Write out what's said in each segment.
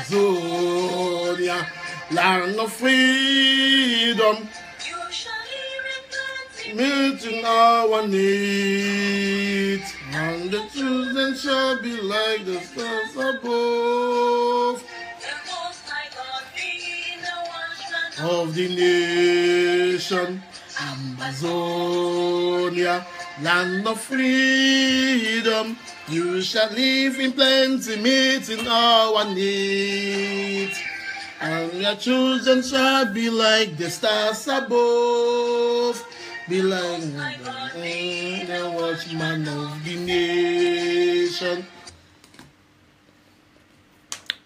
Amazonia, land of freedom, meeting our needs, and the children shall be like the stars above of the nation. Amazonia, land of freedom, you shall live in plenty, meeting our needs, and your children shall be like the stars above, be like the watchman of the nation.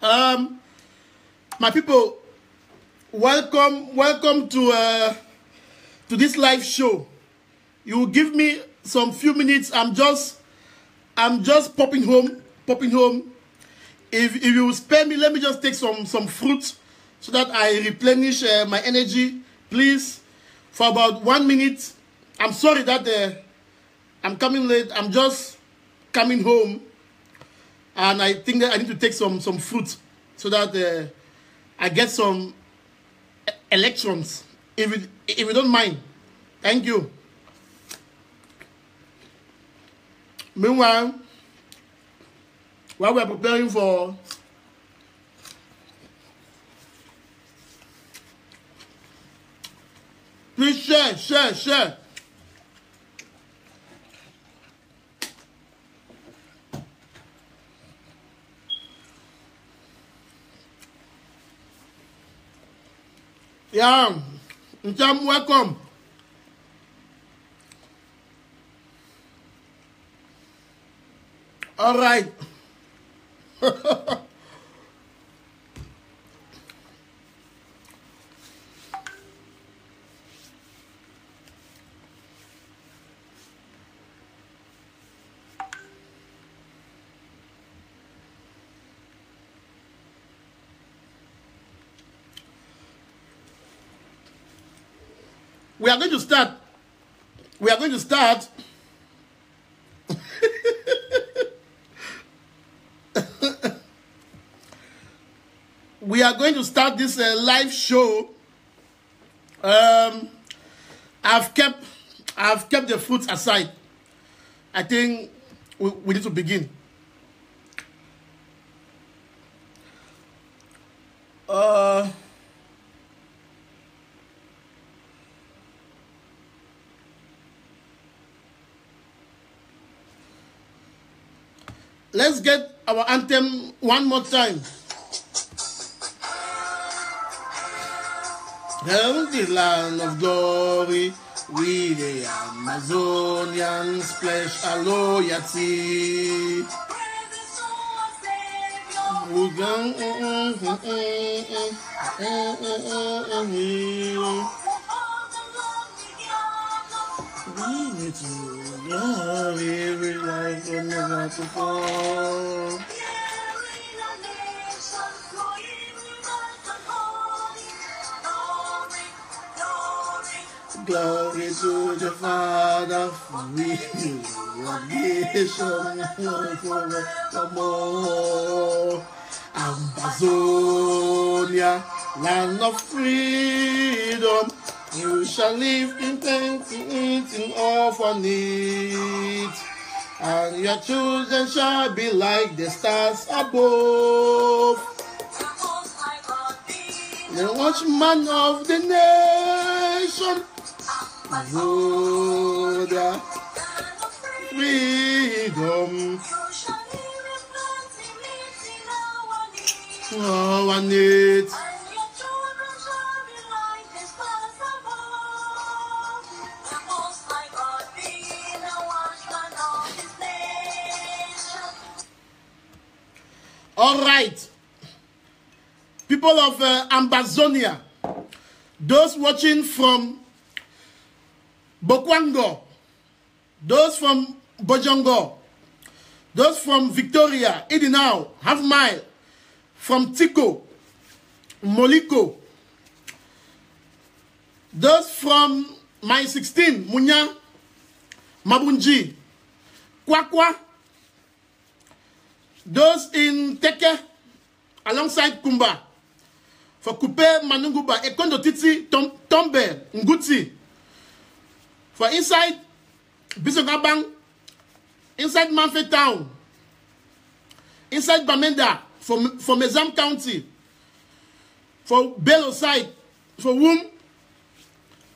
My people, welcome to this live show. You give me some few minutes. I'm just popping home. If you spare me, let me just take some fruit so that I replenish my energy, please, for about 1 minute. I'm sorry that I'm coming late. I'm just coming home, and I think that I need to take some fruit so that I get some electrons. If you don't mind, thank you. Meanwhile, while we are preparing for please share. Yeah, welcome. All right. We are going to start. We are going to start this live show. I've kept the fruits aside. I think we need to begin. Let's get our anthem one more time. Hail the land of glory, we the Amazonians pledge our loyalty. We need to glory like never before. Glory to the Father, for we are nation forevermore. Amazonia, land of freedom, you shall live in plenty, eating of our needs, And your children shall be like the stars above. The watchman of the nation. Oh, the freedom. Oh, I need. All right, people of Ambazonia, those watching from Bokwango, those from Bojongo, those from Victoria, Idinao, Half Mile, from Tiko, Moliko, those from Mile 16, Munya, Mabunji, Kwakwa, those in Teke, alongside Kumba, for Kupe, Manunguba, Ekondo Titi, Tombe, Nguti, for inside Bisogabang, inside Manfe Town, inside Bamenda, for Mezam County, for Bello side, for Wum,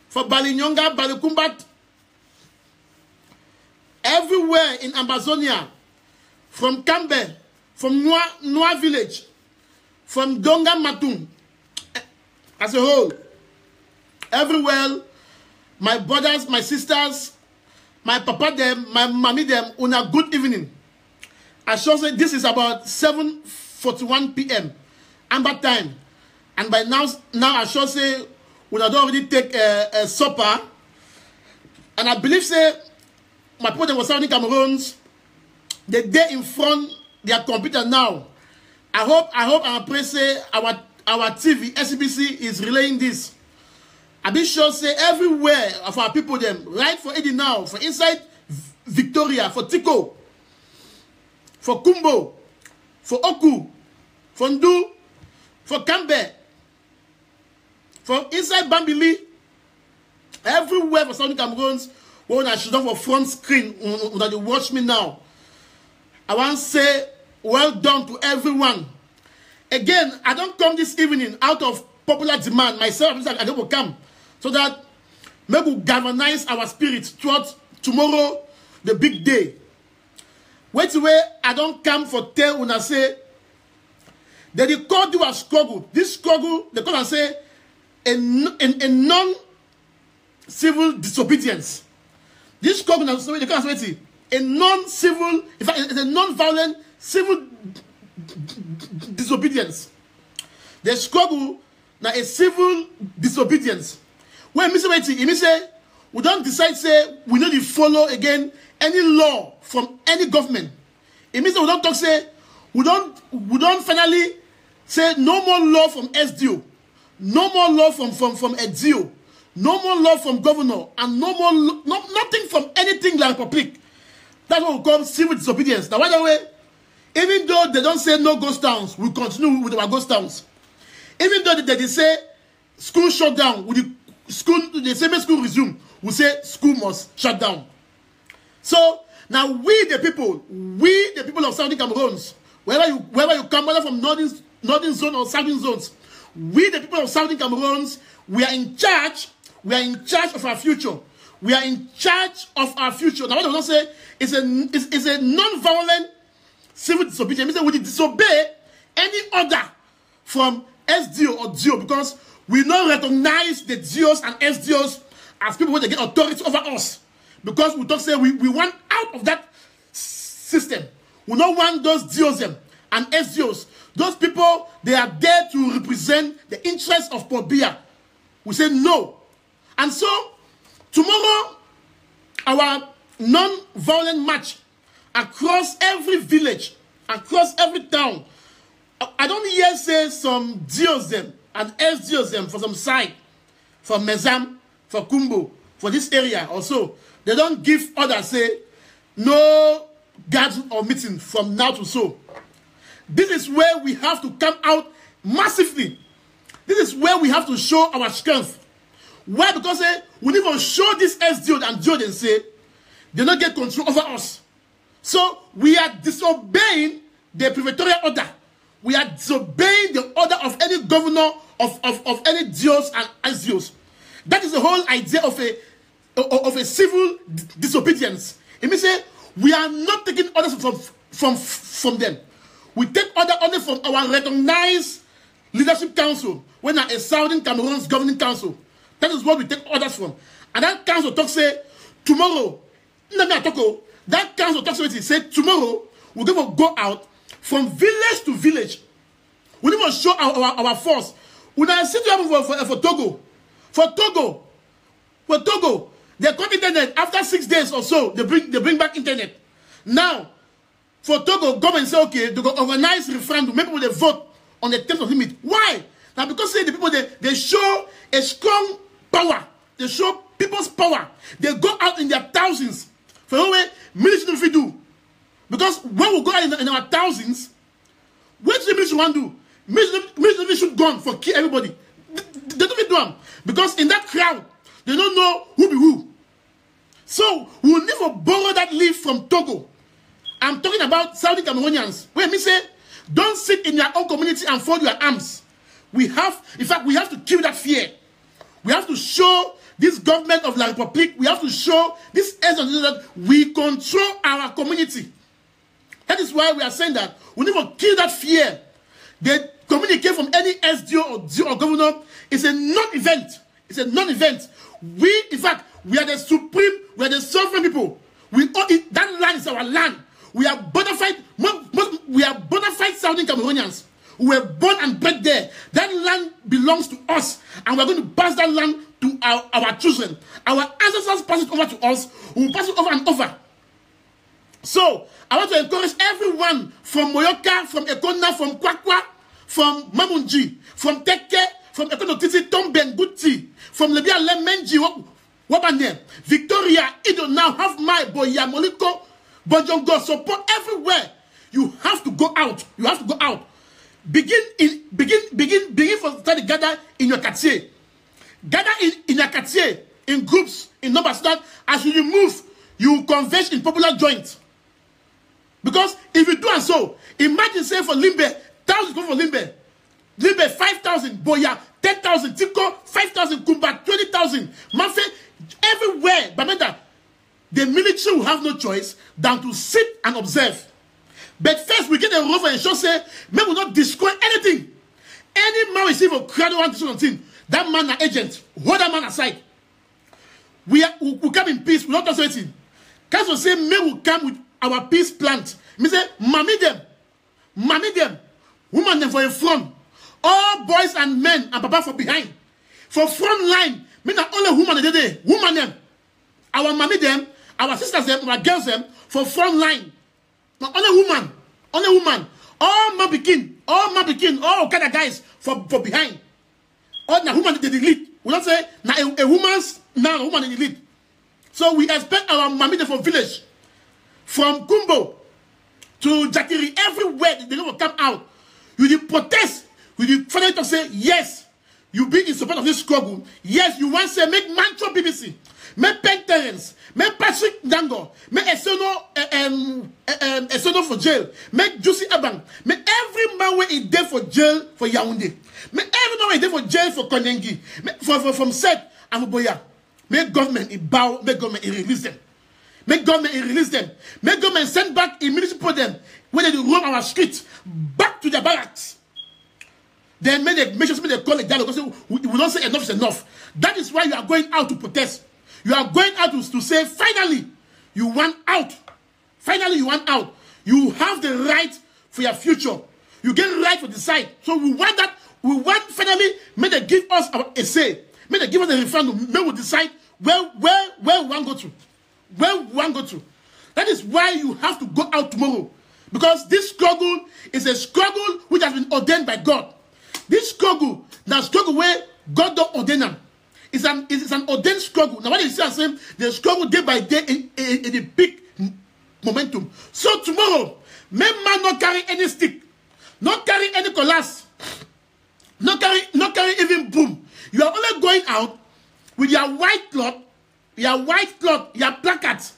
for Balinyonga, Balikumbat, everywhere in Ambazonia, from Kambe, from Noa village, from Donga Matum, as a whole, everywhere, my brothers, my sisters, my papa them, my mommy them, una good evening. I shall say this is about 7:41 p.m. Amber time, and by now I shall say we had already take a supper, and I believe say my people that were sounding Cameroons. The day in front their computer now. I hope and pray say our TV SBC is relaying this. I be sure say everywhere of our people them right for Eddie now, for inside Victoria, for Tiko, for Kumbo, for Oku, for Ndu, for Kambe, for inside Bambili, everywhere for Southern Cameroons. When I should have a front screen that you watch me now. I want to say well done to everyone. Again, I don't come this evening out of popular demand. Myself, I don't come so that maybe we galvanize our spirits throughout tomorrow, the big day. Wait away, I don't come for tell when I say that the call do a struggle. This struggle, they call and say a non-civil disobedience. This struggle, they call and say a non-civil, in fact, it's a non-violent civil disobedience. The struggle now a civil disobedience. When Mr. Waiti, he say we don't decide say we need to follow again any law from any government. It means that we don't talk say we don't finally say no more law from SDO, no more law from EDIO, no more law from governor, and no more nothing from anything like Republic. That's what we call civil disobedience. Now, by the way, even though they don't say no ghost towns, we continue with our ghost towns. Even though they say school shut down, with the school, the same school resume, we say school must shut down. So now we the people of Southern Cameroons, wherever you come, whether from northern zone or southern zones, we the people of Southern Cameroons, we are in charge. We are in charge of our future. We are in charge of our future. Now, what I want to say is a non-violent civil disobedience. It means that we disobey any order from SDO or DO because we don't recognize the DOs and SDOs as people who get authority over us. Because we don't say we want out of that system. We don't want those DOs and SDOs. Those people, they are there to represent the interests of Pobia. We say no. And so, tomorrow, our non-violent march across every village, across every town. I don't hear say some DOs them and SDOs them for some side, for Mezam, for Kumbo, for this area also. They don't give orders say no gathering or meeting from now to so. This is where we have to come out massively. This is where we have to show our strength. Why? Because we need to show this SDO and DO and say they don't get control over us. So we are disobeying the preparatory order. We are disobeying the order of any governor of any dios and azios. That is the whole idea of a civil disobedience. It means we are not taking orders from them. We take order only from our recognized leadership council, when a Southern Cameroon's governing council. That is what we take orders from. And that council talks say tomorrow. That council talks say tomorrow we're going to go out from village to village. We need to show our force. We now see to happen for Togo. For Togo, they cut internet after 6 days or so. They bring back internet. Now, for Togo, government say okay, they go organize referendum. Make people they vote on the terms of limit. Why? Now because say the people they show a strong power. They show people's power. They go out in their thousands. For the way military if we do. Because when we go out in our thousands, what do the military want to do? Military should go for kill everybody. They don't even do them. Because in that crowd, they don't know who be who. So we will never borrow that leaf from Togo. I'm talking about Saudi Cameroonians. Wait, me say, don't sit in your own community and fold your arms. In fact, we have to kill that fear. We have to show this government of La Republique, we have to show this that we control our community. That is why we are saying that we need to kill that fear. They communicate from any SDO or governor. It's a non-event. It's a non-event. In fact, we are the supreme, we are the sovereign people. That land is our land. We are bona fide Southern Cameroonians. We were born and bred there. That land belongs to us. And we're going to pass that land to our children. Our ancestors pass it over to us. We will pass it over and over. So, I want to encourage everyone from Moyoka, from Ekona, from Kwakwa, from Mamunji, from Teke, from Ekonotiti, Tombenguti, from Lebia Lemenji, Wabane, Victoria, Ido now, Half My, Boya, Moliko, Bonjongo, support everywhere. You have to go out. You have to go out. Begin for study, gather in your quartier. Gather in your quartier, in groups, in numbers, so that as you move, you converge in popular joints. Because if you do and so, imagine say for Limbe, 1,000 go for Limbe. Limbe 5,000, Boya 10,000, Tiko 5,000, Kumba 20,000, Mafe everywhere. But the military will have no choice than to sit and observe. But first we get a rover and show say, men will not destroy anything. Any man receive a crowd one thing, that man an agent. Hold that man aside. We come in peace. We don't do anything. Council say men will come with our peace plant. Me say, mommy them, woman them for in front, all boys and men and papa for behind. For front line, me not only woman they woman them, our mommy them, our sisters them, our girls them for front line. Not only woman, all man begin, all kind of guys for behind. All na woman they lead. We don't say na a woman's now woman in the lead. So we expect our mommy them from village. From Kumbo to Jakiri, everywhere they will come out. You will protest. You will finally to say, yes, you be in support of this struggle. Yes, you want to say, make Mancho BBC, make Pen Terence, make Patrick Dango, make Esono for jail, make Juicy Abang, make every man where is there for jail for Yaoundé, make every man where is there for jail for Konengi, from Seth and for Boya. Make government bow, make government release them. Make government release them. Make government send back immediately for them when they roam our streets back to their barracks. Then make sure they call it down because we don't say enough is enough. That is why you are going out to protest. You are going out to say finally you want out. Finally you want out. You have the right for your future. You get the right to decide. So we want that. We want finally may they give us a say. May they give us a referendum. May we decide where we want to go to. Where we want to go to. That is why you have to go out tomorrow. Because this struggle is a struggle which has been ordained by God. This struggle, that struggle where God don't ordain them. It's an ordained struggle. Now what you see I'm saying, the struggle day by day in the big momentum. So tomorrow, may man not carry any stick, not carry any colass, not carry even boom. You are only going out with your white cloth, your placards,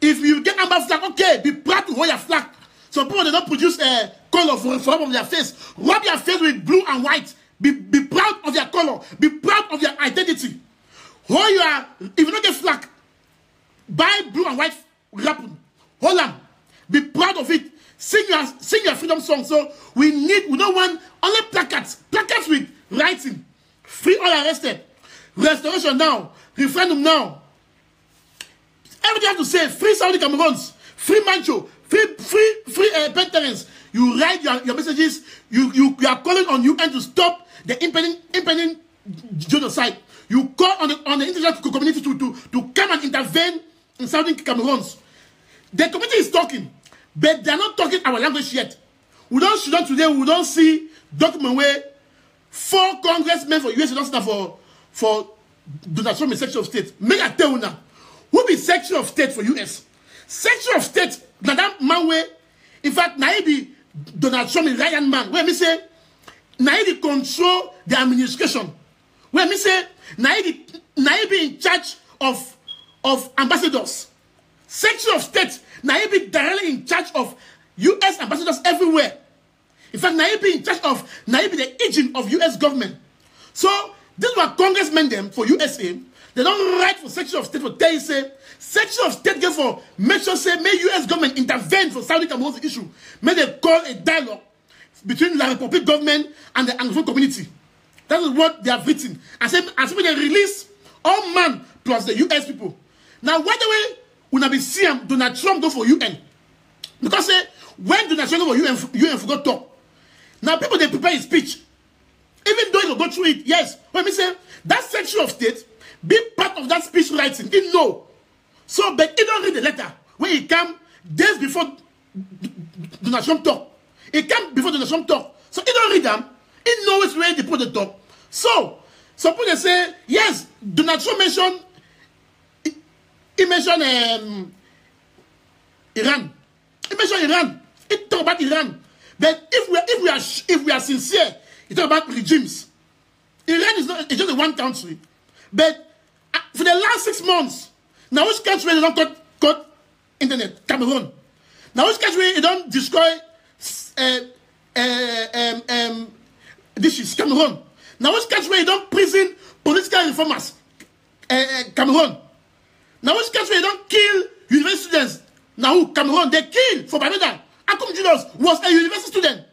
If you get Amber flag, okay, be proud to hold your flag. Some people, they don't produce a color for on their face. Rub your face with blue and white. Be proud of your color. Be proud of your identity. Hold your, if you don't get flag, buy blue and white wrapping. Hold them. Be proud of it. Sing your freedom song. So we don't want only placards with writing. Free all arrested. Restoration now. Referendum now. Everything you have to say. Free Saudi Cameroons. Free Mancho. Free Pentarens. You write your messages. You are calling on UN to stop the impending genocide. You call on the international community to come and intervene in Southern Cameroons. The community is talking, but they are not talking our language yet. We don't sit down today. We don't see document where 4 congressmen for US don't stand for Donald Trump in Secretary of State. Make a tell you now. Who be Secretary of State for US? Secretary of State, now that man way, in fact, now he be Donald Trump is Ryan man. Where me say, now he control the administration. Where me say, now he be in charge of ambassadors. Secretary of State, now he be directly in charge of US ambassadors everywhere. In fact, now he be in charge of, now he be the agent of US government. So, this were congressmen them for USA. They don't write for Secretary of State for tell you say, Secretary of State get for make sure say, may US government intervene for Saudi Cameroon's issue. May they call a dialogue between the Republic government and the Anglophone community. That is what they have written. And say, as when they release all man plus the US people. Now, why the way when I be seeing Donald Trump go for UN? Because when Donald Trump go for UN forgot talk. Now people they prepare his speech. Even though he will go through it, yes. When me say that Secretary of State be part of that speech writing, he know. So, but he don't read the letter when he come days before Donald Trump talk. He come before Donald Trump talk. So he don't read them. He knows where they put the talk. So, some people say, yes, Donald Trump mentioned. He mentioned Iran. He mentioned Iran. He talk about Iran. But if we are sincere, he talk about regimes. Iran is not, it's just one country. But for the last 6 months, now which country they don't cut internet? Cameroon. Now which country they don't destroy dishes? Cameroon. Now which country they don't prison political reformers? Cameroon. Now which country they don't kill university students? Now who? Cameroon. They kill for Bamenda. Akum Julius was a university student.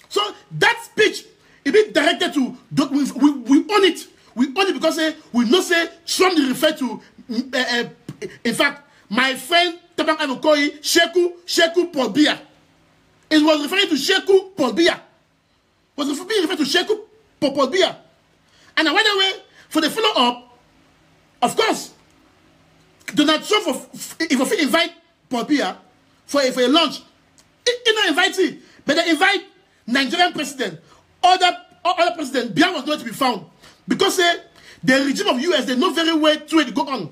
So that speech, it be directed to, we own it. We own it because we know say Trump refer to, in fact, my friend Tabang Avokoi, Sheku Paul Biya. It was referring to Sheku Paul Biya. Was being referred to Sheku Paul Biya. And by the way, for the follow-up, of course, Donald Trump, if he invite Paul Biya for a lunch, he not invite him, but they invite Nigerian president, other president. Biya was not to be found because the regime of US, they know very well to it go on.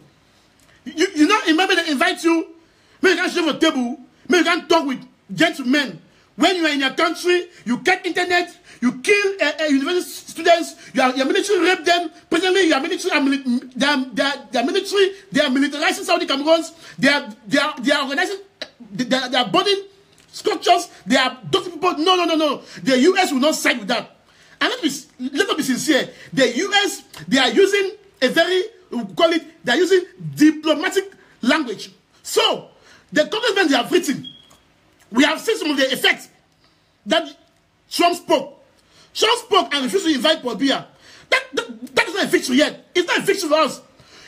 You know, remember they invite you, maybe you can share a table, maybe you can talk with gentlemen. When you are in your country, you cut internet, you kill university students, your military rape them. Presently, your military they are militarizing Saudi Cameroons. They are organizing, they are burning structures. They are docking people. No. The US will not side with that. And let us be sincere. The US, they are using a very, they are using diplomatic language. So, the congressmen they have written, we have seen some of the effects that Trump spoke. Trump spoke and refused to invite Paul Biya. That is not a victory yet. It's not a victory for us.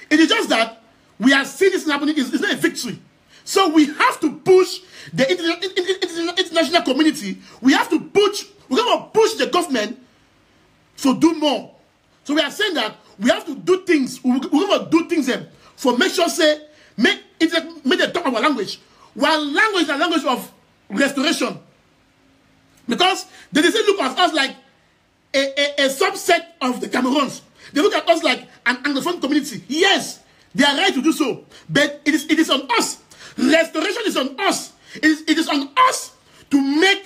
It is just that we are seeing this happening. It's not a victory. So we have to push the international community. We have to push. We're going to push the government to do more. So we are saying that we have to do things. We're going to do things for make sure make them talk our language. While language is a language of restoration. Because they say look at us like a subset of the Cameroons. They look at us like an Anglophone community. Yes, they are right to do so. But it is on us. Restoration is on us. It is on us to make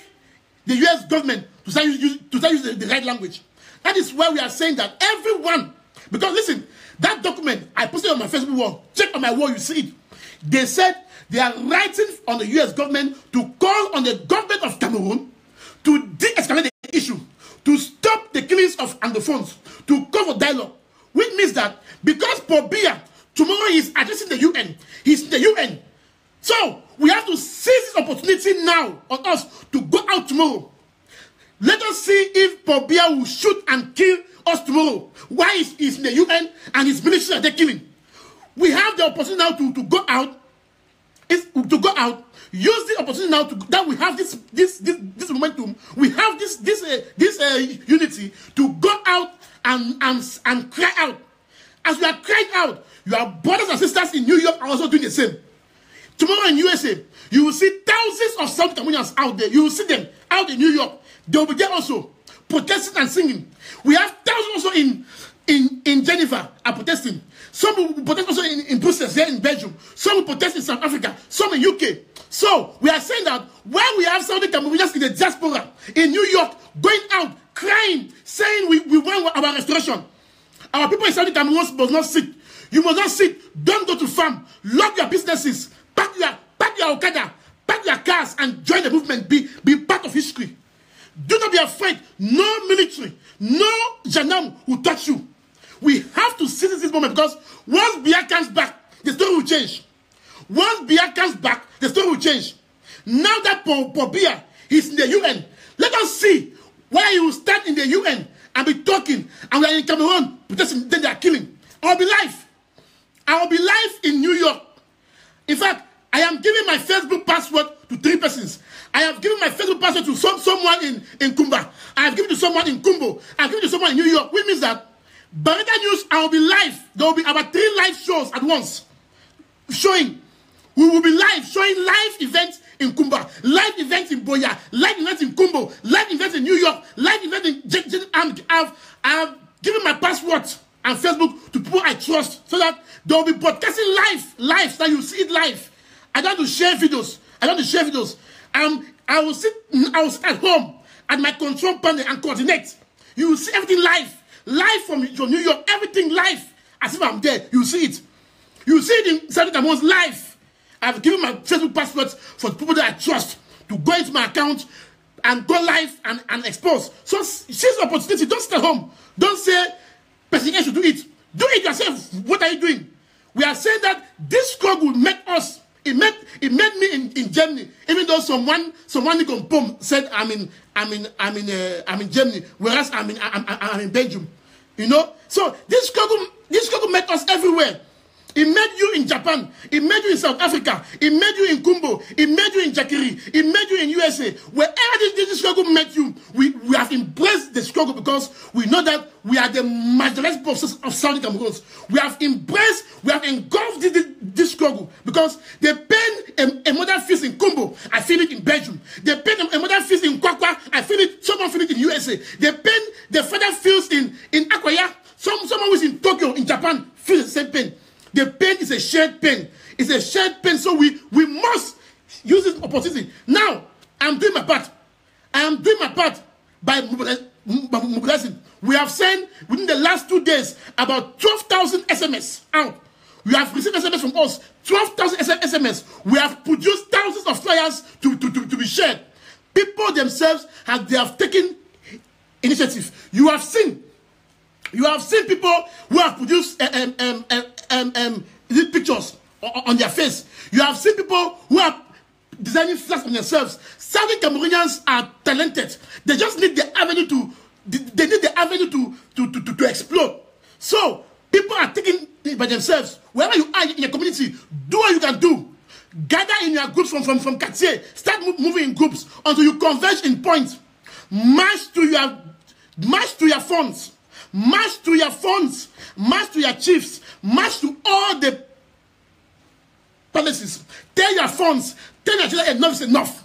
the US government to start use the right language. That is why we are saying that everyone, because listen, that document, I posted on my Facebook wall. Check on my wall, you see it. They said they are writing on the US government to call on the government of Cameroon to de-escalate the issue, to stop the killings of Anglophones, to call for dialogue. Which means that because Paul Biya tomorrow is addressing the UN, he's in the UN. So we have to seize this opportunity now on us to go out tomorrow. Let us see if Paul Biya will shoot and kill us tomorrow. Why he's in the UN and his military are they killing? We have the opportunity now to go out. Use the opportunity now that we have this momentum. We have this unity to go out and cry out. As we are crying out, your brothers and sisters in New York are also doing the same. Tomorrow in USA, you will see thousands of South Cameroonians out there. You will see them out in New York. They will be there also, protesting and singing. We have thousands also in Geneva are protesting. Some will protest also in Brussels, here in Belgium. Some will protest in South Africa. Some in UK. So we are saying that when we have Southern Cameroonians in the diaspora, in New York, going out, crying, saying we want our restoration. Our people in Southern Cameroon must not sit. You must not sit. Don't go to farm. Lock your businesses. Pack your Okada. Pack your cars and join the movement. Be part of history. Do not be afraid. No military, no gendarme will touch you. We have to seize this moment because once Biya comes back, the story will change. Once Biya comes back, the story will change. Now that Paul Biya is in the UN, let us see whether he will stand in the UN and be talking, and we are in Cameroon protesting, then they are killing. I will be live. I will be live in New York. In fact, I am giving my Facebook password to 3 persons. I have given my Facebook password to someone in Kumba. I have given it to someone in Kumbo. I have given it to someone in New York, which means that Baraka News, I will be live. There will be about 3 live shows at once. Showing. We will be live, showing live events in Kumba, live events in Boya, live events in Kumbo, live events in New York, live events in... I've given my password and Facebook to people I trust so that they will be broadcasting live, so that you see it live. I don't want to share videos. I will sit at home at my control panel and coordinate. You will see everything live from New York, everything live, as if I'm there. You will see it. You will see it in Southern Cameroon live. I've given my Facebook passwords for the people that I trust to go into my account and go live and expose. So seize the opportunity. Don't stay home. Don't say, person else should do it. Do it yourself. What are you doing? We are saying that this struggle made us. It made me in Germany. Even though someone in Pom said I'm in Germany, whereas I'm in Belgium. You know. So this struggle made us everywhere. It made you in Japan. It made you in South Africa. It made you in Kumbo. It made you in Jakiri. It made you in USA. Wherever this struggle made you, we have embraced the struggle because we know that we are the marginalized process of Southern Cameroon. We have engulfed this struggle because the pain a mother feels in Kumbo, I feel it in Belgium. The pain a mother feels in Kwakwa, I feel it. Someone feels it in USA. The pain the father feels in Akwaya, someone who is in Tokyo, in Japan, feels the same pain. The pain is a shared pain. It's a shared pain, so we must use this opportunity. Now, I'm doing my part. I am doing my part by mobilizing. We have sent, within the last 2 days, about 12,000 SMS out. We have received SMS from us, 12,000 SMS. We have produced thousands of flyers to be shared. People themselves, they have taken initiative. You have seen people who have produced pictures on their face. You have seen people who are designing flags on themselves. Southern Cameroonians are talented. They just need the avenue to explode. So people are taking it by themselves. Wherever you are in your community, do what you can do. Gather in your groups from quartier. Start moving in groups until you converge in points. March to your phones. March to your phones. March to your chiefs. March to all the palaces. Tell your phones. Tell your children enough is enough.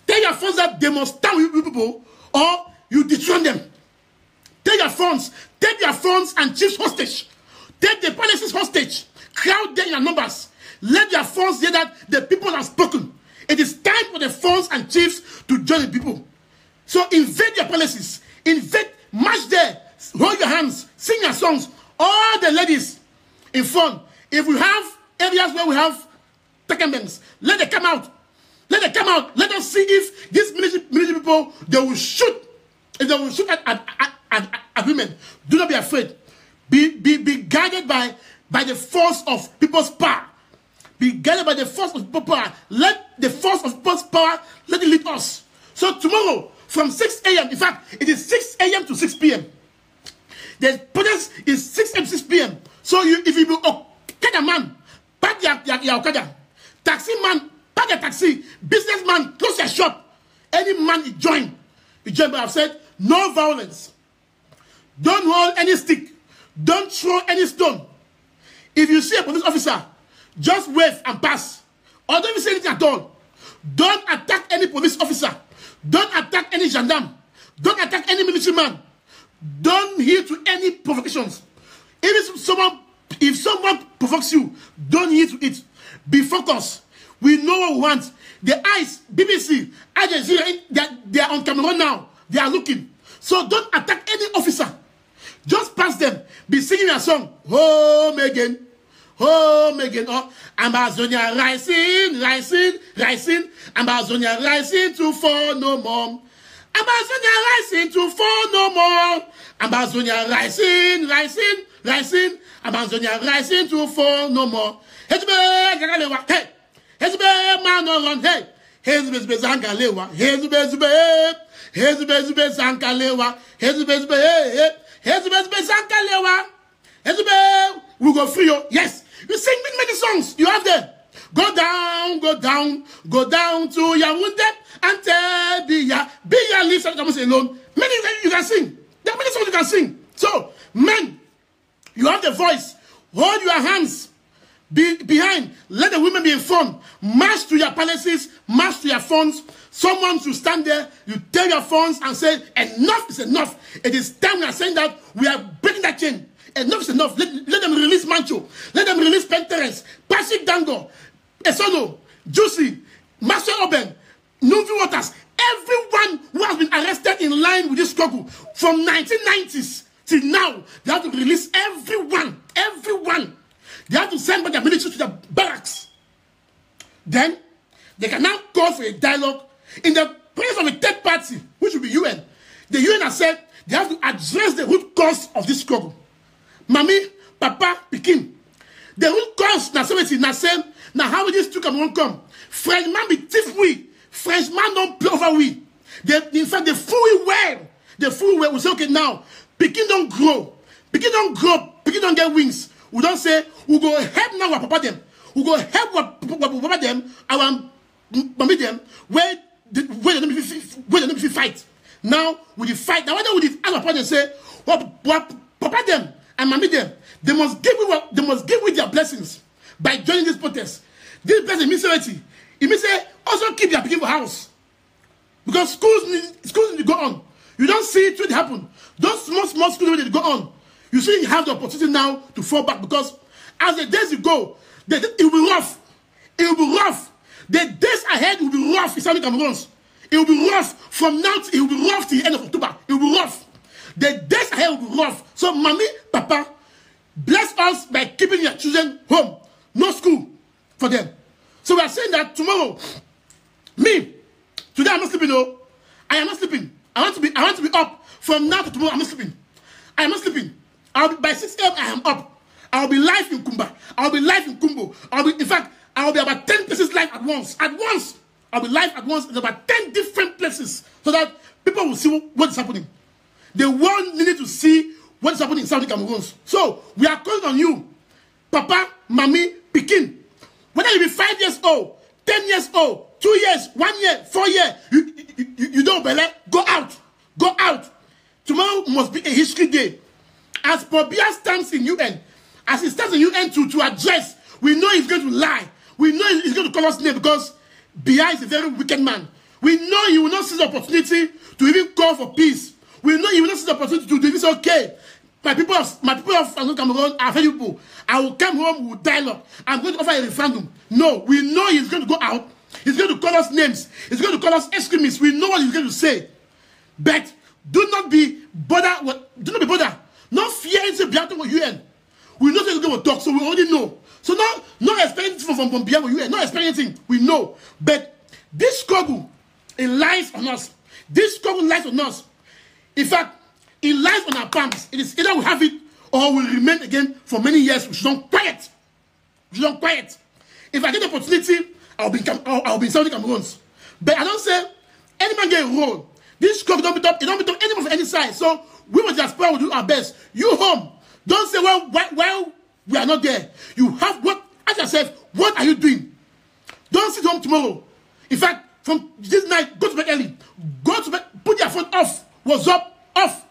Tell your phones that they must stand with you people or you dethrone them. Take your phones. Take your phones and chiefs hostage. Take the palaces hostage. Crowd them in your numbers. Let your phones hear that the people have spoken. It is time for the phones and chiefs to join the people. So invade your palaces. Invade. March there. Hold your hands. Sing your songs. All the ladies in front. If we have areas where we have Takembengs. Let them come out. Let them come out. Let us see if these military people, they will shoot. If they will shoot at women. Do not be afraid. Be guided by the force of people's power. Be guided by the force of people's power. Let the force of people's power, let it lead us. So tomorrow, from 6 a.m., in fact, it is 6 a.m. to 6 p.m. The protest is 6 a.m. to 6 p.m. So if you be Okada man, pack your Okada. Taxi man, pack your taxi. Businessman, close your shop. Any man you join. But I've said, no violence. Don't hold any stick. Don't throw any stone. If you see a police officer, just wave and pass. Or don't even say anything at all. Don't attack any police officer. Don't attack any gendarme. Don't attack any military man. Don't heed to any provocations. If someone provokes you, don't heed to it. Be focused. We know what we want. The eyes, BBC, Al Jazeera, they are on camera now. They are looking. So don't attack any officer. Just pass them. Be singing a song. Home again. Home again. Oh, Amazonia rising, rising, rising. Amazonia rising to fall no more. Amazonia rising to fall no more. Amazonia rising, rising, rising. Amazonia rising to fall no more. Hey, Hezbe man on hey. Hezbe Zankalewa. Hezbe Zankalewa. Hezbe Zankalewa. Hezbe, we go free you. Yes. You sing many songs. You have there. Go down, go down, go down to Yaoundé and tell Biya leaves alone. Many you can sing. There are many songs you can sing. So, men, you have the voice. Hold your hands behind. Let the women be informed. March to your palaces, march to your phones. Someone should stand there. You tell your phones and say, enough is enough. It is time we are saying that we are breaking that chain. Enough is enough. Let them release Mancho. Let them release Penteres, Patrick Dango, Esono, Juicy, Master Oben, Nuvi Waters. Everyone who has been arrested in line with this struggle from 1990s till now, they have to release everyone. Everyone. They have to send back their military to the barracks. Then, they can now call for a dialogue in the presence of a third party, which will be UN. The UN has said they have to address the root cause of this struggle. Mommy, Papa, Pekin. The root cause, na somebody na same, na how this two can come. French man be thief we. French man don't play over we. In fact, they fool we well. They fool well. We say, okay, now, Pekin don't grow. Pekin don't grow. Pekin don't get wings. We don't say, we go help now our papa them. We go help our papa them, our mommy them, where they don't fight. Now, with the fight, now why don't we ask our papa them say, what papa them and mommy them, they must give with their blessings by joining this protest. This blessing means charity. It means say, also keep their Pekin for house. Because schools need to go on. You don't see it really happen. Those small schools need to go on. You see, you have the opportunity now to fall back because as the days go, it will be rough. It will be rough. The days ahead will be rough. It's only Cameroons. It will be rough from now. It will be rough till the end of October. It will be rough. The days ahead will be rough. So, mommy, papa, bless us by keeping your children home. No school for them. So we are saying that tomorrow, today I'm not sleeping. No, I am not sleeping. I want to be up from now to tomorrow. I'm not sleeping. I am not sleeping. By 6 a.m. I am up. I'll be live in Kumba. I'll be live in Kumbo. In fact, I'll be about 10 places live at once. At once. I'll be live at once in about 10 different places so that people will see what is happening. The world needed to see what is happening in Southern Cameroon. So, we are calling on you, Papa, Mommy, Pekin. Whether you be 5 years old, 10 years old, 2 years, 1 year, 4 years, you don't believe, go out. Go out. Tomorrow must be a history day. As per Biya stands in UN, as he stands in UN to address, we know he's going to lie. We know he's going to call us name because Biya is a very wicked man. We know he will not see the opportunity to even call for peace. We know he will not see the opportunity to do this. Okay, my people of Cameroon are valuable. I will come home with dialogue. I'm going to offer a referendum. No, we know he's going to go out. He's going to call us names. He's going to call us extremists. We know what he's going to say. But do not be bothered. Do not be bothered. No fear into Biya with UN. We know he's going to talk, so we already know. So not expecting from beyond you, not expecting anything. We know. But this struggle, it lies on us. This struggle lies on us. In fact, it lies on our palms. It is either we have it or we remain again for many years. We should not quiet. We should not quiet. If I get the opportunity, I'll be in Saudi Cameroons. But I don't say any man get a role. This struggle don't be top. It don't be top anyone from any side. So we must just will do our best. You home. Don't say well we are not there. You have what? Ask yourself, what are you doing? Don't sit home tomorrow. In fact, from this night, go to bed early. Go to bed. Put your phone off. What's up? Off.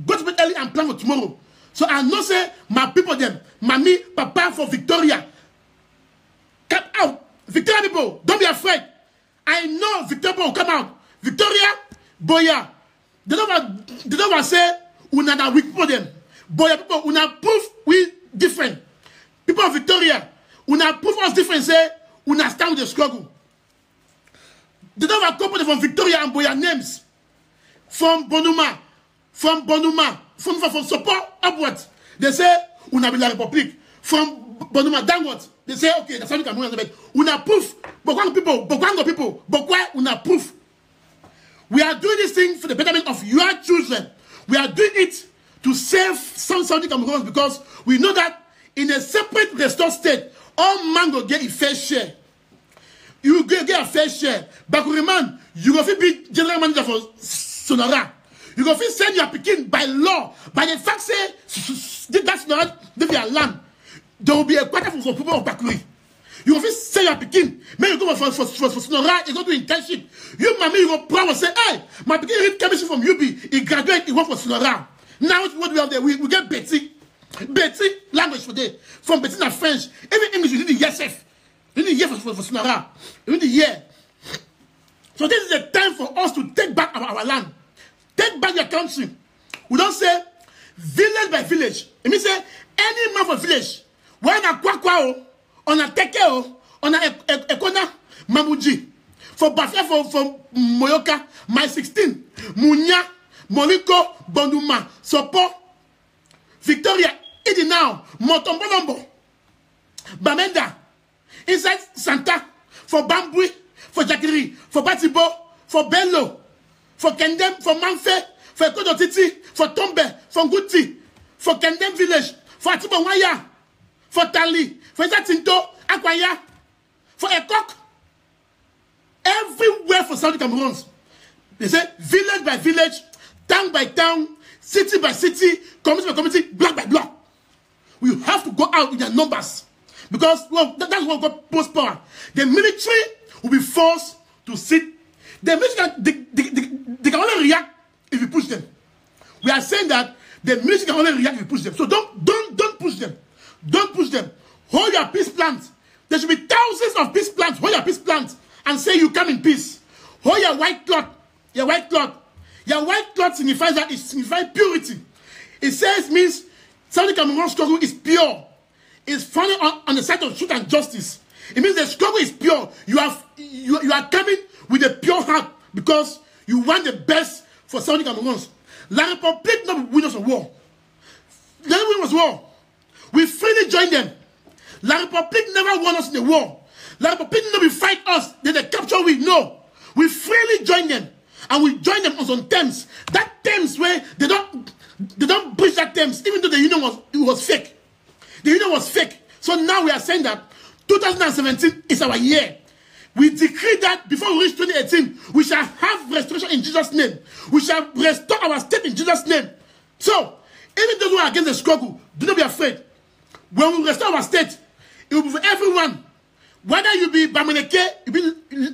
Go to bed early and plan for tomorrow. So I know say my people them, mommy, papa for Victoria. Come out. Victoria people, don't be afraid. I know Victoria people will come out. Victoria, Boya. They don't want to say una na weak people them. Boya people, una proof we different. People of Victoria, una proof us different, say una stand with the struggle. They don't have couple from Victoria and Boya names. From Bonuma, from support upwards. They say una be la Republic. From Bonuma downwards. They say okay, that's how you can move on the bed. Una proof. Bokwango people, Bokwa una proof. We are doing this thing for the betterment of your children. We are doing it to save some Saudi Cameroons because we know that in a separate restored state, all man will get a fair share. You get a fair share. Bakuriman, you go be general manager for Sonora. You go send your Pekin by law, by the fact say that's not their land. There will be a quarter for people of Bakuri. You go send your Pekin. Maybe you go for Sonora, you go to internship. You mommy, you go proud and say, hey, my Pekin read chemistry from UB. He graduate, he work for Sonora. Now what we have there, we get Betty. Betty language for day. From Betty and French. Even English, you need the year safe. You need the year for Sonora. You need the year. So this is the time for us to take back our land. Take back your country. We don't say village by village. It means say any man for village. When a Kwakwao, on a Tekeo, on a Ekona, Mamuji. For Bafia, for Moyoka, my 16. Munya, Moliko, Bonduma, Sopo, Victoria, Idinao, Motombolombo, Bamenda, inside Santa, for Bambui, for Jakiri, for Batibo, for Bello, for Kendem, for Manfe, for Kodotiti, for Tombe, for Guti, for Kendem Village, for Atibawaya, for Tali, for Zatinto, Akwaya, for Ekok, everywhere for Saudi Cameroons. They say village by village, town by town, city by city, community by community, block by block. We have to go out with their numbers. Because well, that's what got post power. The military will be forced to sit. The military they can only react if you push them. We are saying that the military can only react if you push them. So don't push them. Don't push them. Hold your peace plans. There should be thousands of peace plans. Hold your peace plans and say you come in peace. Hold your white cloth. Your white cloth. Your white cloth signifies that it signifies purity. It says means Saudi Cameroon struggle is pure. It's founded on the side of truth and justice. It means the struggle is pure. You are coming with a pure heart because you want the best for Saudi Cameroons. La Republique not winners of war. They never win us war. We freely join them. La Republique never won us in the war. La Republique never fight us. They capture we know. We freely join them. And we join them on some terms. That terms where they don't breach that terms, even though the union was fake. The union was fake. So now we are saying that 2017 is our year. We decree that before we reach 2018, we shall have restoration in Jesus' name. We shall restore our state in Jesus' name. So, even those who are against the struggle, do not be afraid. When we restore our state, it will be for everyone. Whether you be Bamaneke,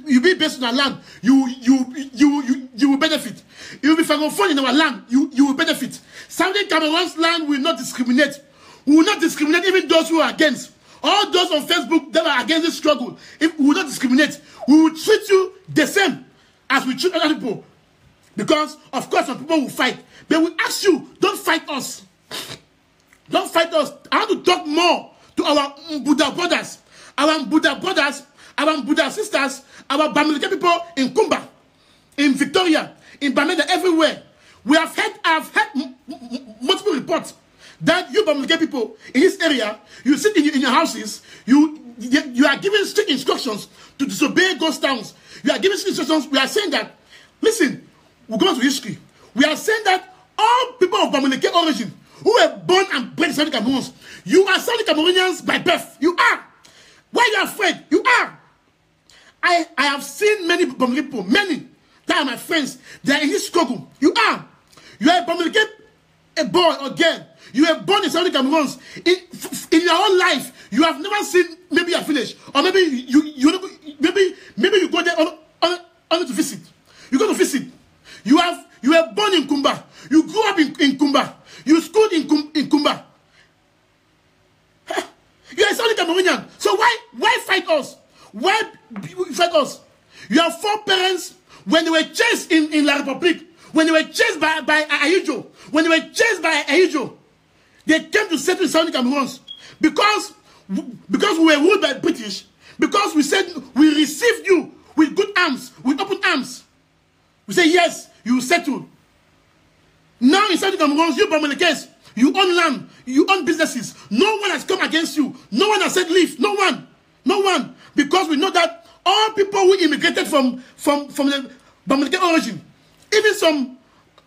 you be based on our land, you will benefit. You will be Francophone in our land, you will benefit. Saudi Cameroon's land will not discriminate. We will not discriminate even those who are against. All those on Facebook that are against this struggle, if we will not discriminate, we will treat you the same as we treat other people. Because, of course, some people will fight. But we ask you, don't fight us. Don't fight us. I want to talk more to our Buddha brothers, our Buddha sisters, our Bamileke people in Kumba, in Victoria, in Bamenda, everywhere. I've had multiple reports that you Bamileke people in this area, you sit in your houses, you are given strict instructions to disobey ghost towns. You are given strict instructions. We are saying that, listen, we're going to history. We are saying that all people of Bamileke origin who were born and bred in Southern Cameroons, you are Southern Cameroonians by birth. You are. Why are you afraid? You are. I have seen many Bamileke people, many that are my friends. They are in this struggle. You are. You are a Bamileke, a boy or girl. You were born in Southern Cameroons. In your whole life, you have never seen maybe a village, or maybe you go there only to visit. You go to visit. You were born in Kumba. You grew up in Kumba. You schooled in Kumba. You are a Southern Cameroonian. So why fight us? Why fight us? You have 4 parents when they were chased in La République, when they were chased by Ahidjo, when they were chased by Ahidjo, they came to settle in Southern Cameroons because we were ruled by British, because we said we received you with good arms, with open arms. We say yes, you will settle. Now in Southern Cameroons, you Bamilekes, you own land, you own businesses. No one has come against you. No one has said leave. No one. No one. Because we know that all people who immigrated from the Bamileke origin, even some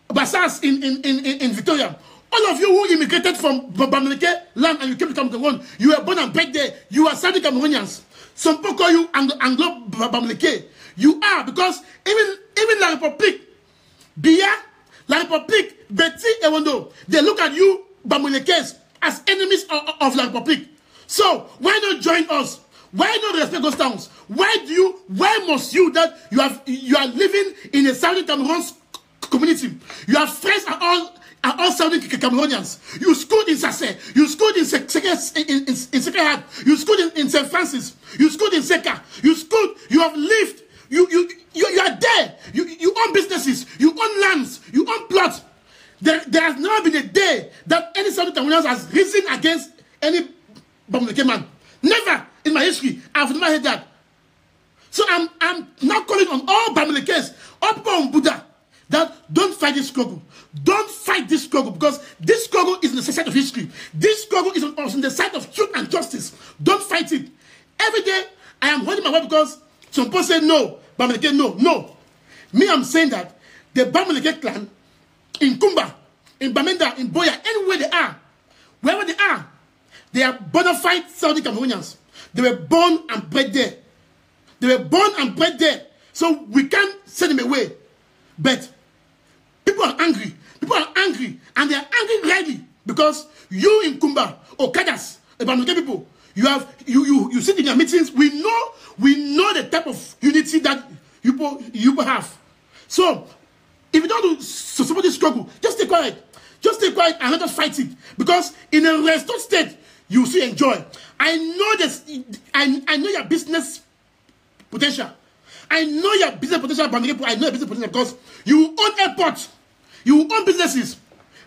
Bassas in Victoria, all of you who immigrated from Bamileke land and you came to Cameroon, you were born and bred there. You are Southern Cameroonians. Some people call you Anglo Bamileke. You are, because even La République, Bia, La République, Betty Ewondo, they look at you Bamilekes as enemies of La République. So why not join us? Why not respect those towns? Why must you that you are living in a Southern Cameroon community? You have friends are all Southern Cameroonians. You schooled in Sase. You schooled in Sacred Heart. You schooled in St. Francis. You schooled in Seka. You have lived. You are there. You own businesses. You own lands. You own plots. There has never been a day that any Southern Cameroonians has risen against any Bamileke man. Never in my history. I've never heard that. So I'm now calling on all Bamilekes, all people on Buddha, that don't fight this struggle. Don't fight this struggle, because this struggle is on the side of history. This struggle is on the side of truth and justice. Don't fight it. Every day I am holding my word because some people say no, Bamileke, no. Me, I'm saying that the Bamileke clan in Kumba, in Bamenda, in Boya, anywhere they are, wherever they are bona fide Saudi Cameroonians. They were born and bred there. They were born and bred there. So we can't send them away. But people are angry. People are angry. And they are angry rightly. Because you in Kumba, Okadas, Bamileke people, you sit in your meetings. We know the type of unity that you have. So if you don't support this struggle, just stay quiet. Just stay quiet and let us fight it. Because in a restored state, you will still enjoy. I know this. I know your business potential. I know your business potential, Bamileke. I know your business potential because you own airports. You own businesses.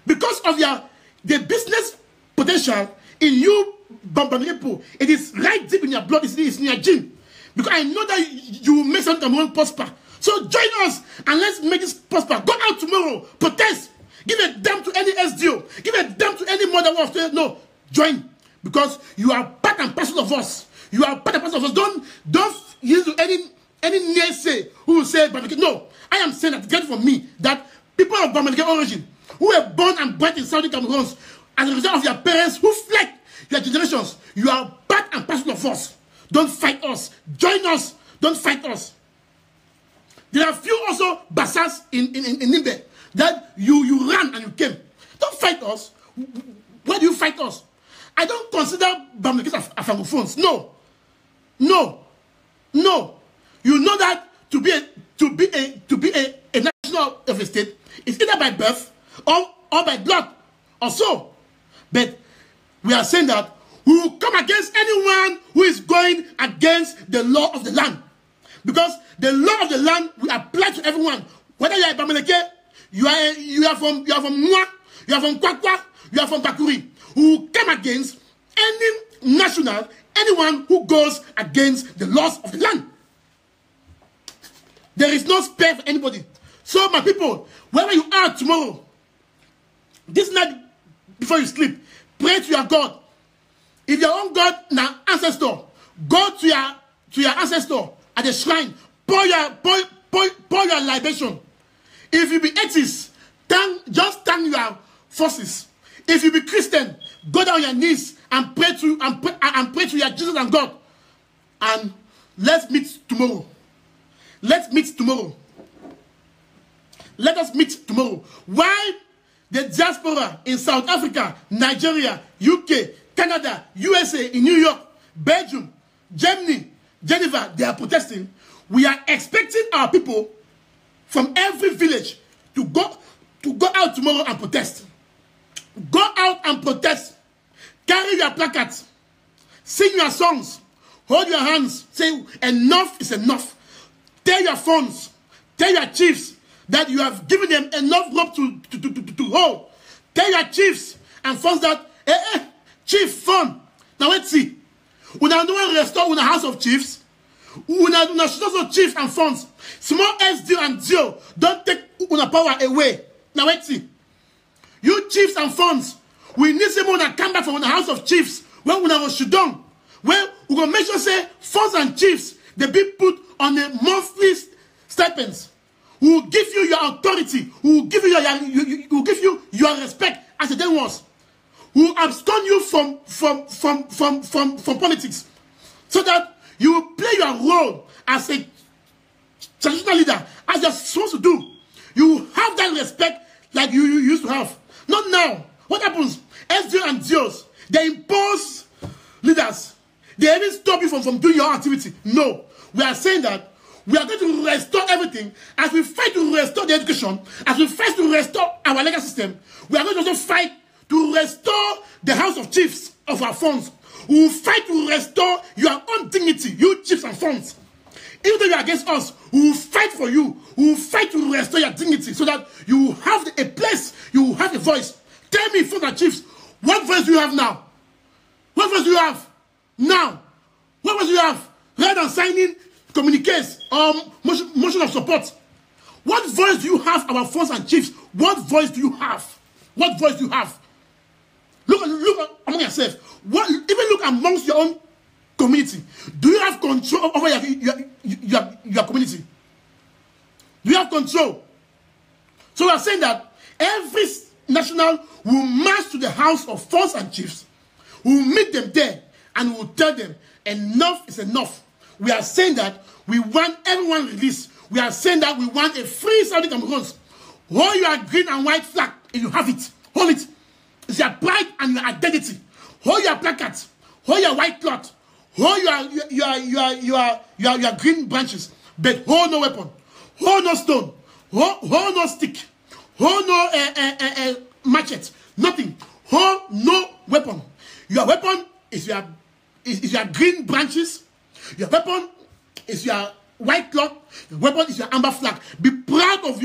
Because of the business potential in you, Bamileke, it is right deep in your blood. It's in your gene. Because I know that you will make something prosper. So join us and let's make this prosper. Go out tomorrow. Protest. Give a damn to any SDO. Give a damn to any mother of no. Join. Because you are part and parcel of us. You are part and parcel of us. Don't use any naysay who will say Bamileke. No. I am saying that get from me that people of Bamileke origin who were born and bred in Southern Cameroons as a result of your parents who fled your generations, you are part and parcel of us. Don't fight us. Join us. Don't fight us. There are few also Bassas in Nimbe that you ran and you came. Don't fight us. Why do you fight us? I don't consider Bamilekes as Francophones. No. You know that to be a national of a state is either by birth or by blood or so. But we are saying that we will come against anyone who is going against the law of the land. Because the law of the land will apply to everyone. Whether you are a Bamileke, you are from Moi, you are from Kwakwa, you are from Bakuri. Who will come against any national, anyone who goes against the laws of the land. There is no spare for anybody. So my people, wherever you are tomorrow, this is not before you sleep. Pray to your God. If your own God now ancestor, go to your ancestor at the shrine. Pour your libation. If you be atheist, just thank your forces. If you be Christian, go down on your knees and pray to your Jesus and God. And let's meet tomorrow. Let's meet tomorrow. Let us meet tomorrow. Why the diaspora in South Africa, Nigeria, UK, Canada, USA, in New York, Belgium, Germany, Geneva, they are protesting. We are expecting our people from every village to go out tomorrow and protest. Go out and protest. Carry your placards. Sing your songs. Hold your hands. Say, enough is enough. Tell your phones. Tell your chiefs that you have given them enough rope to hold. Tell your chiefs and phones that, chief, phone. Now let's see. We now don't restore in a house of chiefs. We now also chiefs and phones. Small SDO and Dio don't take una power away. Now let's see. You chiefs and phones, we need someone that come back from the house of chiefs when we was shudong. Well, we're going to make sure say phones and chiefs, they be put on the monthly stipends. We will give you your authority. We will give you your respect as the day was. We will abscond you from politics, so that you will play your role as a traditional leader, as you're supposed to do. You will have that respect like you used to have. Not now. What happens? SDO and DIOs, they impose leaders. They even stop you from doing your activity. No. We are saying that we are going to restore everything. As we fight to restore the education, as we fight to restore our legal system, we are going to also fight to restore the house of chiefs of our funds. We will fight to restore your own dignity, you chiefs and funds. Even though you are against us, we will fight for you. We will fight to restore your dignity so that you will have a place, you will have a voice. Tell me, funds and chiefs, what voice do you have now? What voice do you have now? What voice do you have? Rather than signing communiques or motion of support. What voice do you have, our funds and chiefs? What voice do you have? What voice do you have? Look among yourselves. Even look amongst your own community. Do you have control over your community? Do you have control? So we are saying that every national will march to the house of funds and chiefs. We will meet them there and we will tell them enough is enough. We are saying that we want everyone released. We are saying that we want a free Southern Cameroons. Hold your green and white flag if you have it. Hold it. It's your pride and your identity. Hold your placards. Hold your white cloth. Hold your green branches. But hold no weapon. Hold no stone. Hold no stick. Hold no machete. Nothing. Hold no weapon. Your weapon is your green branches. Your weapon is your white cloth. Your weapon is your amber flag. Be proud of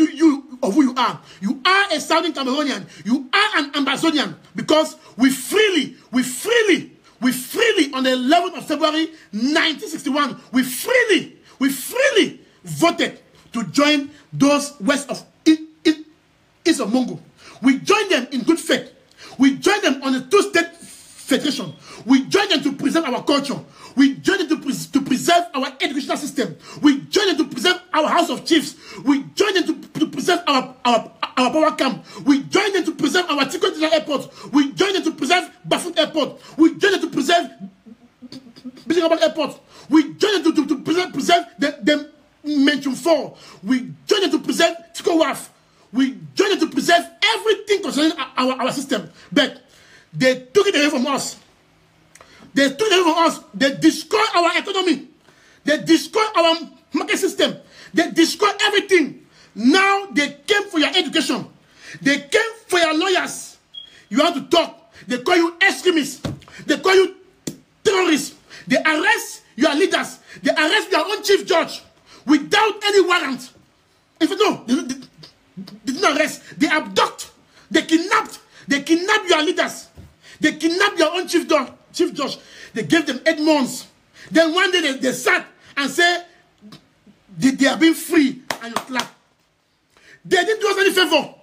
of who you are. You are a Southern Cameroonian. You are an Amazonian, because we freely on the 11th of February 1961, we freely voted to join those west of east of Mongo. We joined them in good faith. We joined them on a two-state federation. We joined them to preserve our culture. We joined them to preserve our educational system. We joined them to preserve our house of chiefs. We joined them to preserve our power camp. We joined them to preserve our Tico airport. We joined them to preserve Bafut airport. We joined them to preserve Bishop airport. We joined them to preserve the Mention 4. We joined them to preserve Tico Waf. We joined them to preserve everything concerning our system. But they took it away from us. They took it away from us. They destroyed our economy. They destroyed our market system. They destroyed everything. Now they came for your education. They came for your lawyers. You want to talk. They call you extremists. They call you terrorists. They arrest your leaders. They arrest your own chief judge without any warrant. If you know, they didn't arrest. They abduct. They kidnapped. They kidnapped your leaders. They kidnapped your own chief judge. They gave them 8 months. Then one day they sat and said, they are being free, and you clap. They didn't do us any favor.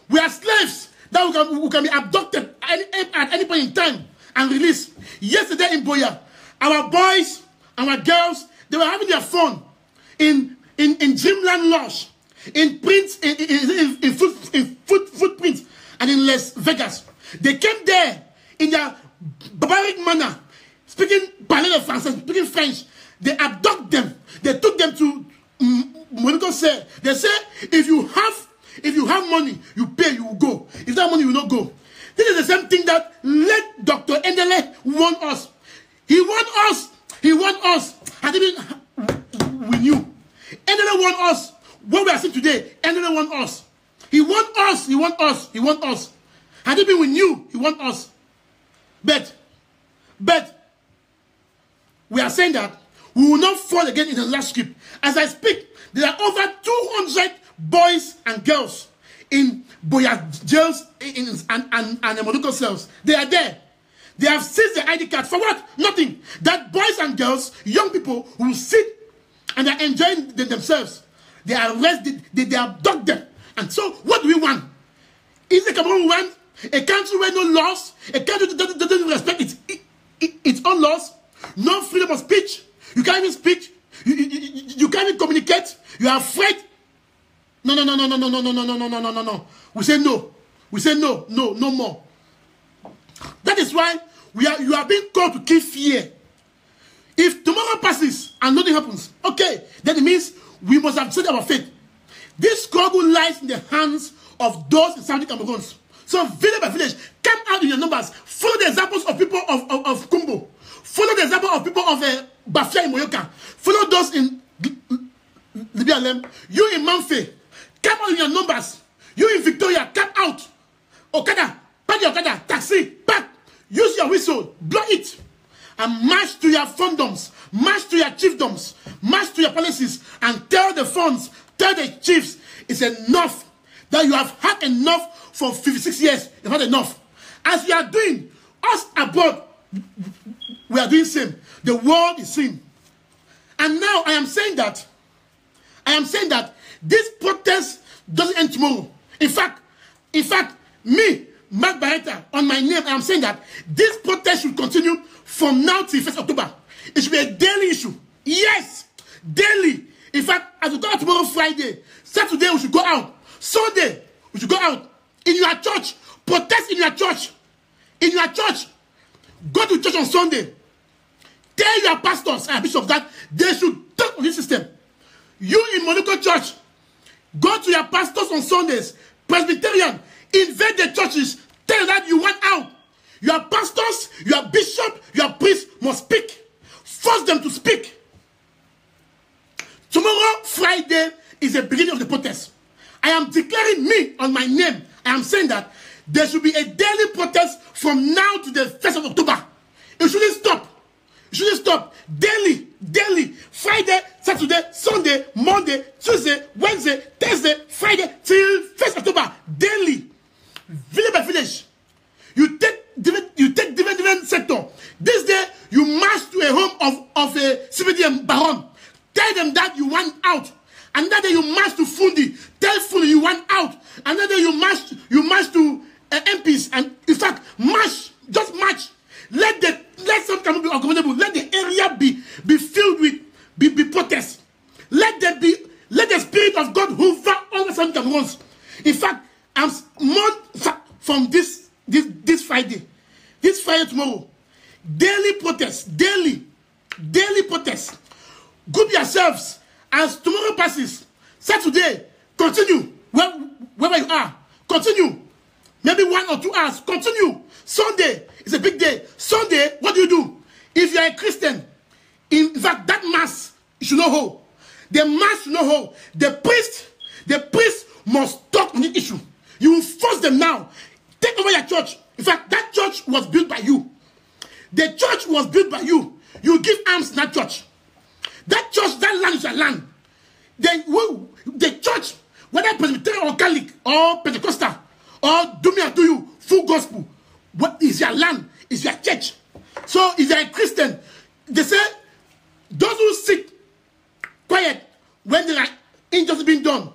We are slaves that we who can be abducted at any point in time and released. Yesterday in Boya, our boys, our girls, they were having their fun in Dreamland Lodge, in Footprints, and in Las Vegas. They came there in their barbaric manner, speaking parallel French, speaking French. They abduct them. They took them to Monaco. They say if you have money, you pay, you will go. If you have money, you will not go. This is the same thing that let Dr. Endele warn us. He warned us. He warned us. And even we knew. Endele warned us. What we are seeing today, Endele warned us. He warned us. He warned us. He warned us. And even we knew he warned us. But we are saying that we will not fall again in the last script. As I speak, there are over 200 boys and girls in Boya jails and Monaco cells. They are there. They have seized the ID card. For what? Nothing. That boys and girls, young people who sit and are enjoying themselves. They are arrested. They abduct them. And so, what do we want? Is the Cameroon want a country where no laws, a country that doesn't respect its own laws, no freedom of speech? You can't even speak. You can't even communicate. You are afraid. No. We say no. We say no more. That is why you are being called to keep fear. If tomorrow passes and nothing happens, okay, then it means we must have set our faith. This struggle lies in the hands of those in Southern Cameroon. So village by village, come out in your numbers. Follow the examples of people of Kumbo. Follow the example of people of Bafia in Moyoka. Follow those in Libya. You in Manfe, come out in your numbers. You in Victoria, come out. Okada, pack your Okada, taxi, pack. Use your whistle, blow it. And march to your fundoms, march to your chiefdoms, march to your palaces, and tell the funds, tell the chiefs, it's enough. That you have had enough for 56 years. It's not enough. As we are doing, us abroad, we are doing same. The world is seeing. And now I am saying that this protest doesn't end tomorrow. In fact, me, Mark Barretta, on my name, I am saying that this protest should continue from now till 1st October. It should be a daily issue. Yes, daily. In fact, as we go out tomorrow, Friday, Saturday, we should go out. Sunday, we should go out. In your church, protest in your church. In your church. Go to church on Sunday. Tell your pastors and bishops that they should talk on this system. You in Monaco church, go to your pastors on Sundays. Presbyterian, invade the churches. Tell them that you want out. Your pastors, your bishop, your priest must speak. Force them to speak. Tomorrow, Friday, is the beginning of the protest. I am declaring me on my name. I am saying that there should be a daily protest from now to the 1st of October. It shouldn't stop. It shouldn't stop. Daily. Friday, Saturday, Sunday, Monday, Tuesday, Wednesday, Thursday, Friday, till 1st October. Daily. Village by village. You take different sector. This day, you march to a home of a CBDM baron. Tell them that you want out. Another day you march to Fundi. Tell Fundi you want out. Another day you march to MPs. And in fact, march. Just march. Let some Cameroon be accommodable. Let the area be filled with be protest. Let the spirit of God hover over some Cameroons. In fact, I'm more from this Friday. This Friday tomorrow. Daily protest. Daily protest. Group yourselves. As tomorrow passes, Saturday, continue wherever you are. Continue. Maybe 1 or 2 hours. Continue. Sunday is a big day. Sunday, what do? If you are a Christian, in fact, that mass should not hold. The mass should not hold. The priest must talk on the issue. You will force them now. Take over your church. In fact, that church was built by you. The church was built by you. You give arms to that church. That church, that land is your land. The church, whether Presbyterian or Catholic or Pentecostal or do me and do you, full gospel, what is your land? Is your church. So if you are a Christian, they say those who sit quiet when there are injustice being done,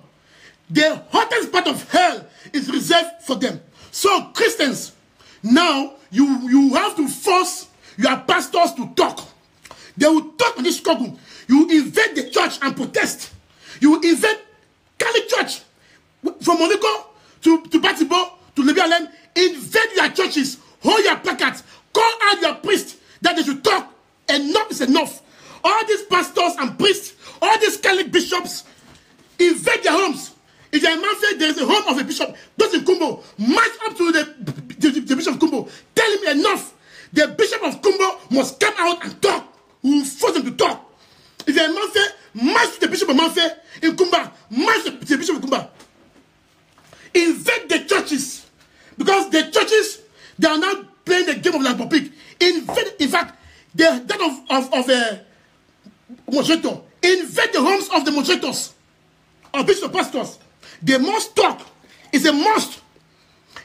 the hottest part of hell is reserved for them. So Christians, now you have to force your pastors to talk. They will talk on this struggle. You invade the church and protest. You invade Catholic Church from Monaco to Batibo to Libya. Invade your churches. Hold your placards. Call out your priests that they should talk. Enough is enough. All these pastors and priests, all these Catholic bishops, invade their homes. If you're in Manfred, there is a home of a bishop. Those in Kumbo, march up to the bishop of Kumbo. Tell him enough. The bishop of Kumbo must come out and talk. We will force them to talk. If you're in Manfred, march to the bishop of Manfred. In Kumba, march to the bishop of Kumba. Invade the churches. Because the churches, they are now playing the game of la public. Invade, in fact, that of Mojeto. Invade the homes of the Mojetos. Or bishop pastors. They must talk. It's a must.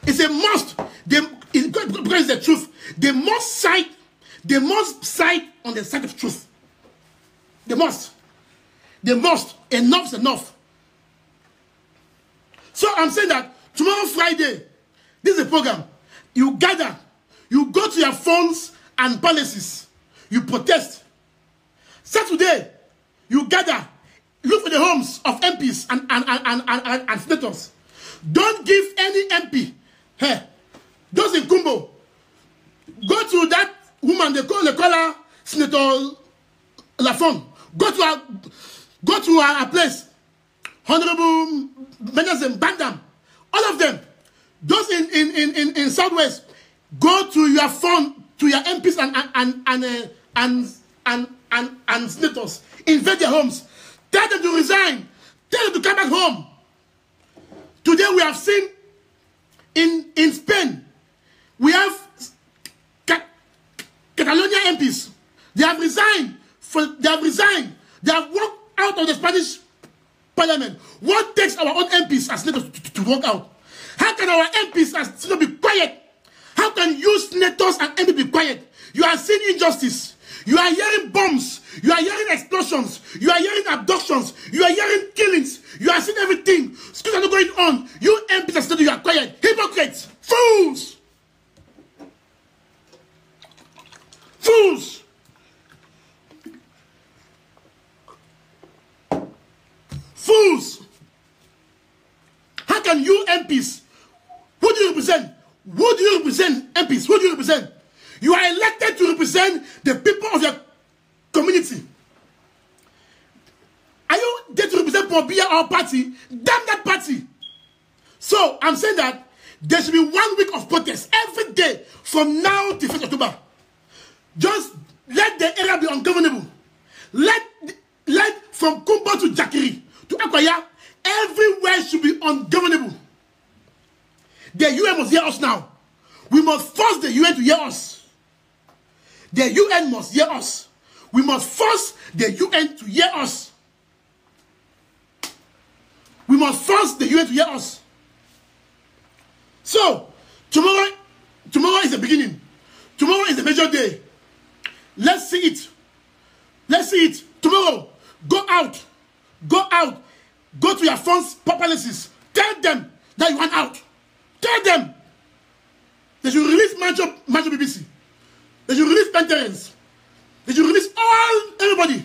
It's a must. Because it's the truth. They must side on the side of truth. They must. They must. Enough is enough. So I'm saying that tomorrow Friday, this is a program. You gather. You go to your phones and palaces. You protest. Saturday, you gather. Look for the homes of MPs and senators. Don't give any MP. Hey, those in Kumbo, go to that woman, they call her Senator Lafon. Go to her place. Honorable Benazem, Bandam, all of them. Those in Southwest, go to your phone, to your MPs and senators. Invade their homes. Tell them to resign. Tell them to come back home. Today we have seen in Spain, we have Catalonia MPs. They have resigned. They have walked out of the Spanish Parliament. What takes our own MPs as senators to walk out? How can our MPs as senators be quiet? How can you senators and MPs be quiet? You are seeing injustice. You are hearing bombs. You are hearing explosions. You are hearing abductions. You are hearing killings. You are seeing everything. Schools are not going on. You MPs are still, you are quiet. Hypocrites. Fools. Fools. Fools. How can you MPs? Who do you represent? Who do you represent, MPs? Who do you represent? You are elected to represent the people of your community. Are you there to represent Pobia or party? Damn that party. So I'm saying that there should be 1 week of protest every day from now to 1st October. Just let the area be ungovernable. Let from Kumbo to Jakiri to Akwaya, everywhere should be ungovernable. The UN must hear us now. We must force the UN to hear us. The UN must hear us. We must force the UN to hear us. We must force the UN to hear us. So, tomorrow is the beginning. Tomorrow is the major day. Let's see it. Let's see it. Tomorrow, go out. Go out. Go to your phones, palaces. Tell them that you want out. Tell them. They should release Majo BBC. They should release Penterens. They should release everybody.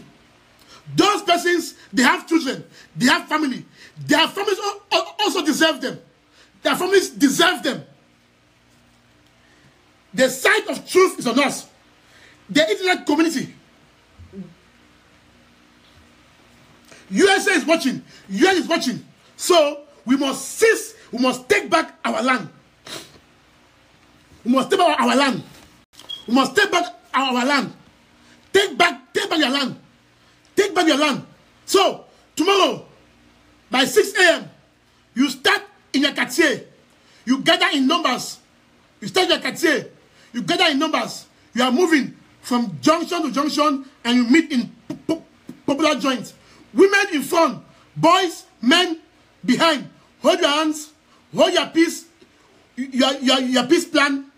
Those persons, they have children. They have family. Their families also deserve them. Their families deserve them. The side of truth is on us. The internet community. USA is watching. UN is watching. So, we must cease. We must take back our land. We must take back our land. We must take back our land. Take back your land. Take back your land. So, tomorrow, by 6 a.m., you start in your quartier. You gather in numbers. You start your quartier. You gather in numbers. You are moving from junction to junction and you meet in popular joints. Women in front, boys, men behind. Hold your hands. Hold your peace. Your peace plan.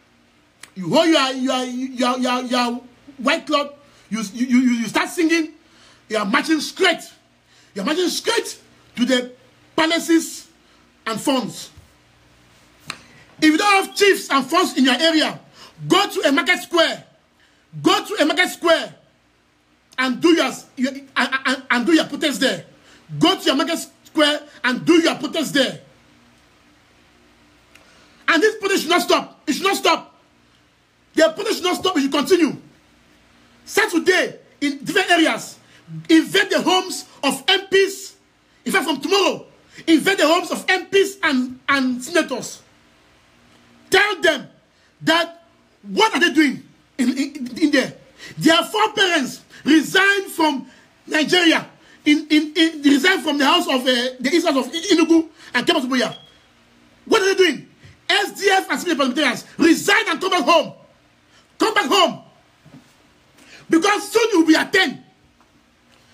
You hold your white cloth. You start singing. You are marching straight. You are marching straight to the palaces and funds. If you don't have chiefs and funds in your area, go to a market square. Go to a market square and do your protest there. Go to your market square and do your protest there. And this protest should not stop. It should not stop. The protest should not stop. It should continue. Start today in different areas. Invade the homes of MPs. In fact, from tomorrow, invade the homes of MPs and senators. Tell them that what are they doing in there? Their foreparents resigned from Nigeria, resigned from the house of the east house of Enugu and came to Boya. What are they doing? SDF and civil parliamentarians resign and come back home. Come back home. Because soon you will be at 10.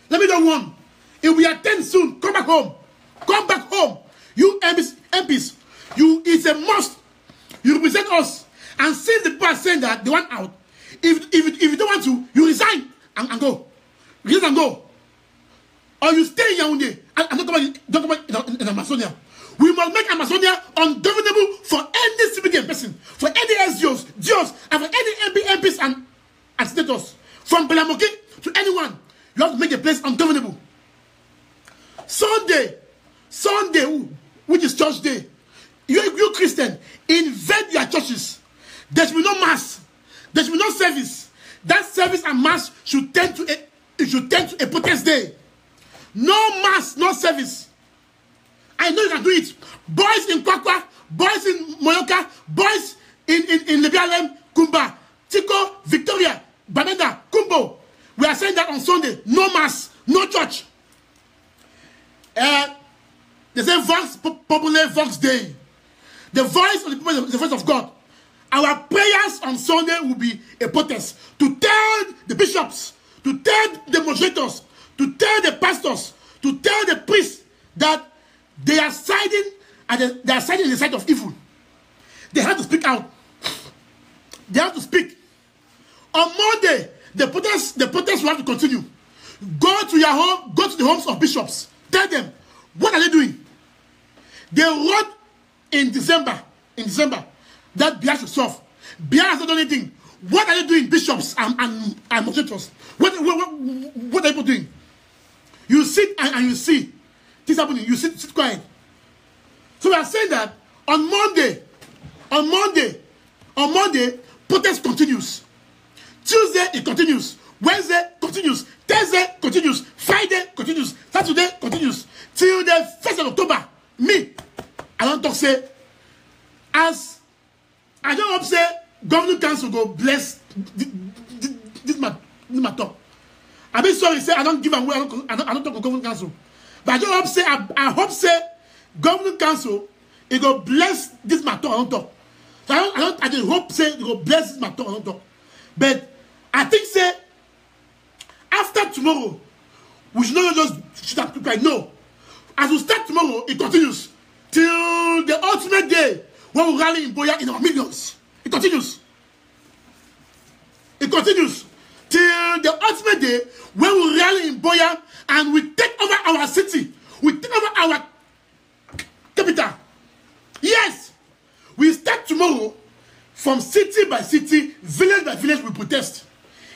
Let me know one. It will be at 10 soon. Come back home. Come back home. You MPs, it's a must. You represent us. And since the people are saying that they want out, if you don't want to, you resign and go. Resign and go. Or you stay in Yaoundé and don't come in Amazonia. We must make Amazonia ungovernable for any civilian person, for any SGOs, GOs, and for any MPs and senators. From Belamoki to anyone, you have to make the place ungovernable. Sunday, which is church day, you Christian, invade your churches. There should be no mass. There should be no service. That service and mass should tend to a protest day. No mass, no service. I know you can do it. Boys in Kwakwa, boys in Moyoka, boys in Lebialem, Kumba, Tiko, Victoria, Banenda, Kumbo. We are saying that on Sunday. No mass, no church. They say Vox Populi, Vox Dei. The voice of the people is the voice of God. Our prayers on Sunday will be a protest to tell the bishops, to tell the moderators, to tell the pastors, to tell the priests that they are siding and they are siding in the side of evil. They have to speak out. They have to speak. On Monday, the protest will have to continue. Go to your home, go to the homes of bishops. Tell them, what are they doing? They wrote in December that Biya should solve. Biya has not done anything. What are they doing, bishops and moderators? What are people doing? You sit and you see things happening. You sit quiet. So we are saying that on Monday, protest continues. Tuesday, it continues. Wednesday, continues. Thursday, continues. Friday, continues. Saturday, continues. Till the 1st of October. Me, I don't talk say, as I don't hope say, Governing Council go bless this matter. I be sorry, say I don't give away, I don't talk to Governing Council. But I don't hope say, I hope say, Governing Council, it go bless this matter, I don't talk. So I just hope say, it go bless this matter, I don't talk. But I think say, after tomorrow, we should not just shoot at people. No. As we start tomorrow, it continues. Till the ultimate day, when we rally in Boya in our millions. It continues. It continues. Till the ultimate day, when we rally in Boya and we take over our city. We take over our capital. Yes. We start tomorrow from city by city, village by village, we protest.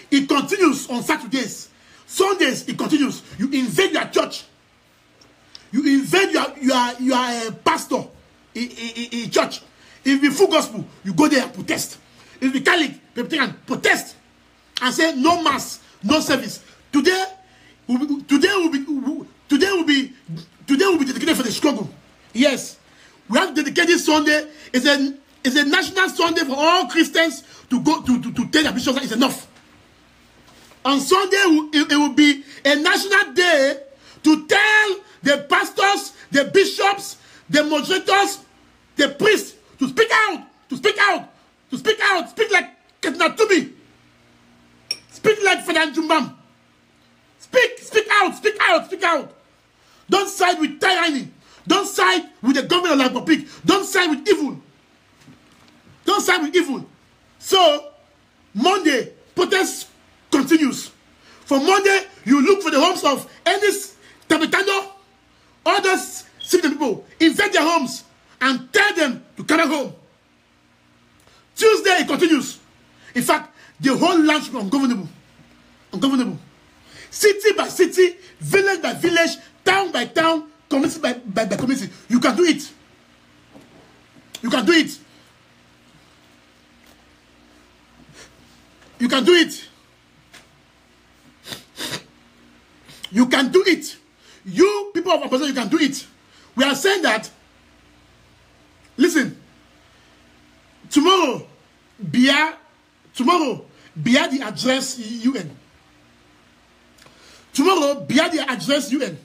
It continues on Saturdays. Sundays, it continues. You invade your church. You invade your pastor in church. If it's full gospel, you go there and protest. If it's Catholic, Presbyterian, protest. And say no mass, no service. Today will be dedicated for the struggle. Yes. We have to dedicate this Sunday. It's a national Sunday for all Christians to go to tell their bishops that it's enough. On Sunday, it will be a national day to tell the pastors, the bishops, the moderators, the priests to speak out, to speak out, to speak out, speak like Ketina Tubi, speak like Fadan Jumbam. Speak out, speak out, speak out. Don't side with tyranny. Don't side with the government of the Republic. Don't side with evil. Don't side with evil. So, Monday, protest continues. For Monday, you look for the homes of any Tabitano, other civil people, invade their homes, and tell them to come back home. Tuesday, it continues. In fact, the whole land should be ungovernable. Ungovernable. City by city, village by village, town by town, community by community. You can do it. You can do it. You can do it. You can do it. You people of opposition, you can do it. We are saying that. Listen. Tomorrow, Biya the address UN. Tomorrow, Biya the address UN.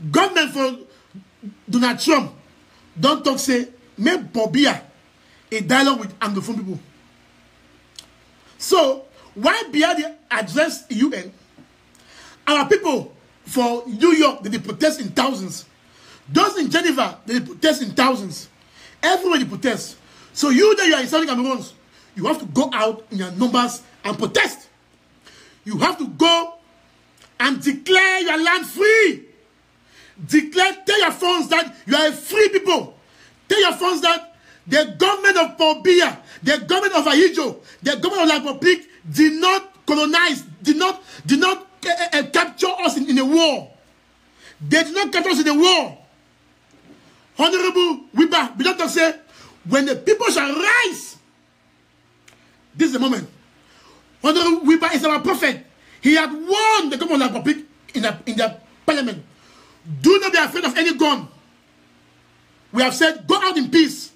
Government for Donald Trump don't talk say make Biya a dialogue with Anglophone people. So why Biya the address UN? Our people for New York they protest in thousands. Those in Geneva they protest in thousands. Everywhere they protest. So you that you are in Southern Cameroons, you have to go out in your numbers and protest. You have to go and declare your land free. Tell your phones that you are a free people. Tell your phones that the government of Paul Biya, the government of Ahidjo, the government of La République did not colonize, did not capture us in a war. They did not capture us in a war. Honorable Wiba, we don't say, when the people shall rise, this is the moment. Honorable Wiba is our prophet. He had won the government of La République in the parliament. Do not be afraid of any gun. We have said, go out in peace.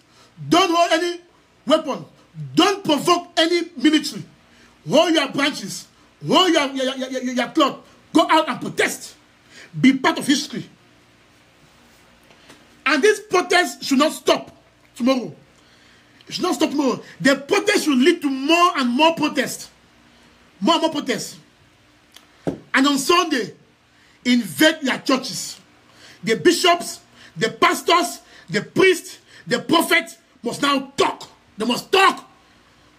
Don't hold any weapon. Don't provoke any military. Hold your branches. Hold your cloth. Go out and protest. Be part of history. And this protest should not stop tomorrow. It should not stop tomorrow. The protest should lead to more and more protests. More and more protests. And on Sunday, invade your churches. The bishops, the pastors, the priests, the prophets must now talk. They must talk.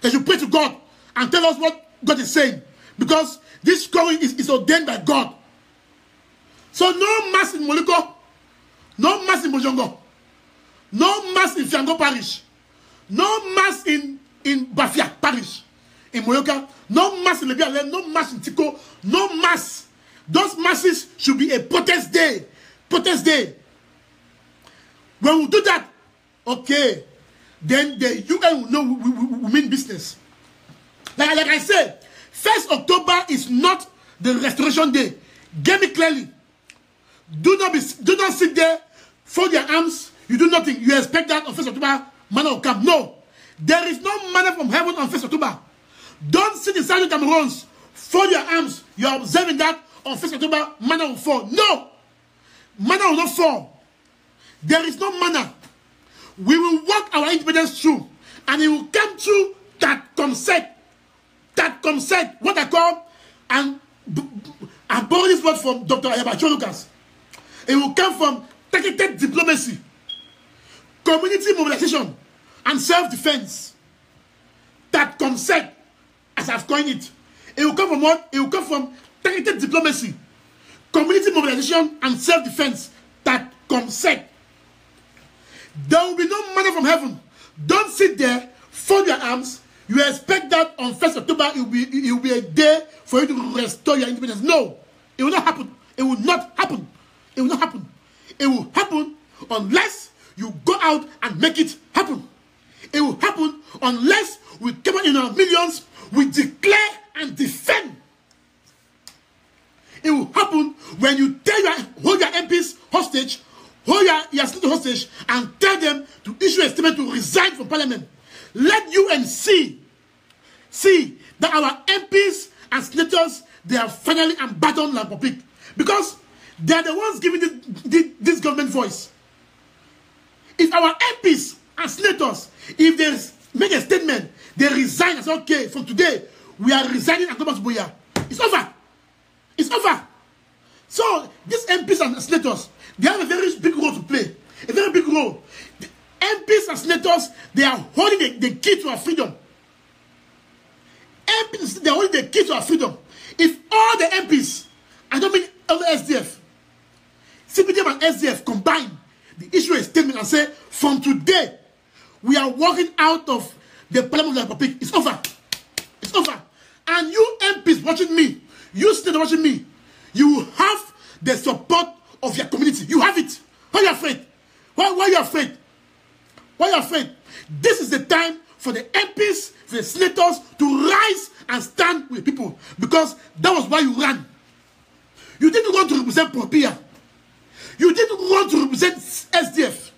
They should pray to God and tell us what God is saying. Because this calling is ordained by God. So no mass in Moliko, no mass in Mojongo, no mass in Fiango Parish, no mass in Bafia Parish, in Moyoka, no mass in Libya, no mass in Tiko, no mass. Those masses should be a protest day. Protest day. When we do that, okay, then the UN will know we mean business. Like I said, 1st October is not the restoration day. Get me clearly. Do not sit there, fold your arms, you do nothing. You expect that on 1st October, manna will come. No. There is no manna from heaven on 1st October. Don't sit in Southern Cameroons, fold your arms, you are observing that on 1st October, manna will fall. No. Manna will not fall. There is no manna. We will walk our independence through, and it will come through that concept, what I call, and borrow this word from Dr. Ayabacho Lucas. It will come from targeted diplomacy, community mobilization, and self-defense. That concept, as I've coined it, it will come from what? It will come from targeted diplomacy, community mobilization, and self-defense. That concept. There will be no manna from heaven. Don't sit there, fold your arms. You expect that on 1st October it will be a day for you to restore your independence. No, it will not happen. It will not happen. It will not happen. It will happen unless you go out and make it happen. It will happen unless we come out in our millions, we declare and defend. It will happen when you hold your MPs hostage, hold your senators hostage, and tell them to issue a statement to resign from parliament. Let UN see that our MPs and senators, they are finally abandoned La République. Because they are the ones giving this government voice. If our MPs and senators, if they make a statement, they resign and say, okay, from today, we are resigning and go back to Buea. It's over. It's over. So, these MPs and senators, they have a very big role to play. A very big role. The MPs and senators, they are holding the key to our freedom. MPs, they are holding the key to our freedom. If all the MPs, I don't mean all the SDF, CPDM and SDF combine, the issue a statement and say, from today, we are walking out of the Parliament of the Republic is over. It's over. And you MPs watching me, you still watching me, you have the support of your community. You have it. Why are you afraid? Why are you afraid? Why are you afraid? This is the time for the MPs, for the senators to rise and stand with people, because that was why you ran. You didn't want to represent Popia. You didn't want to represent SDF.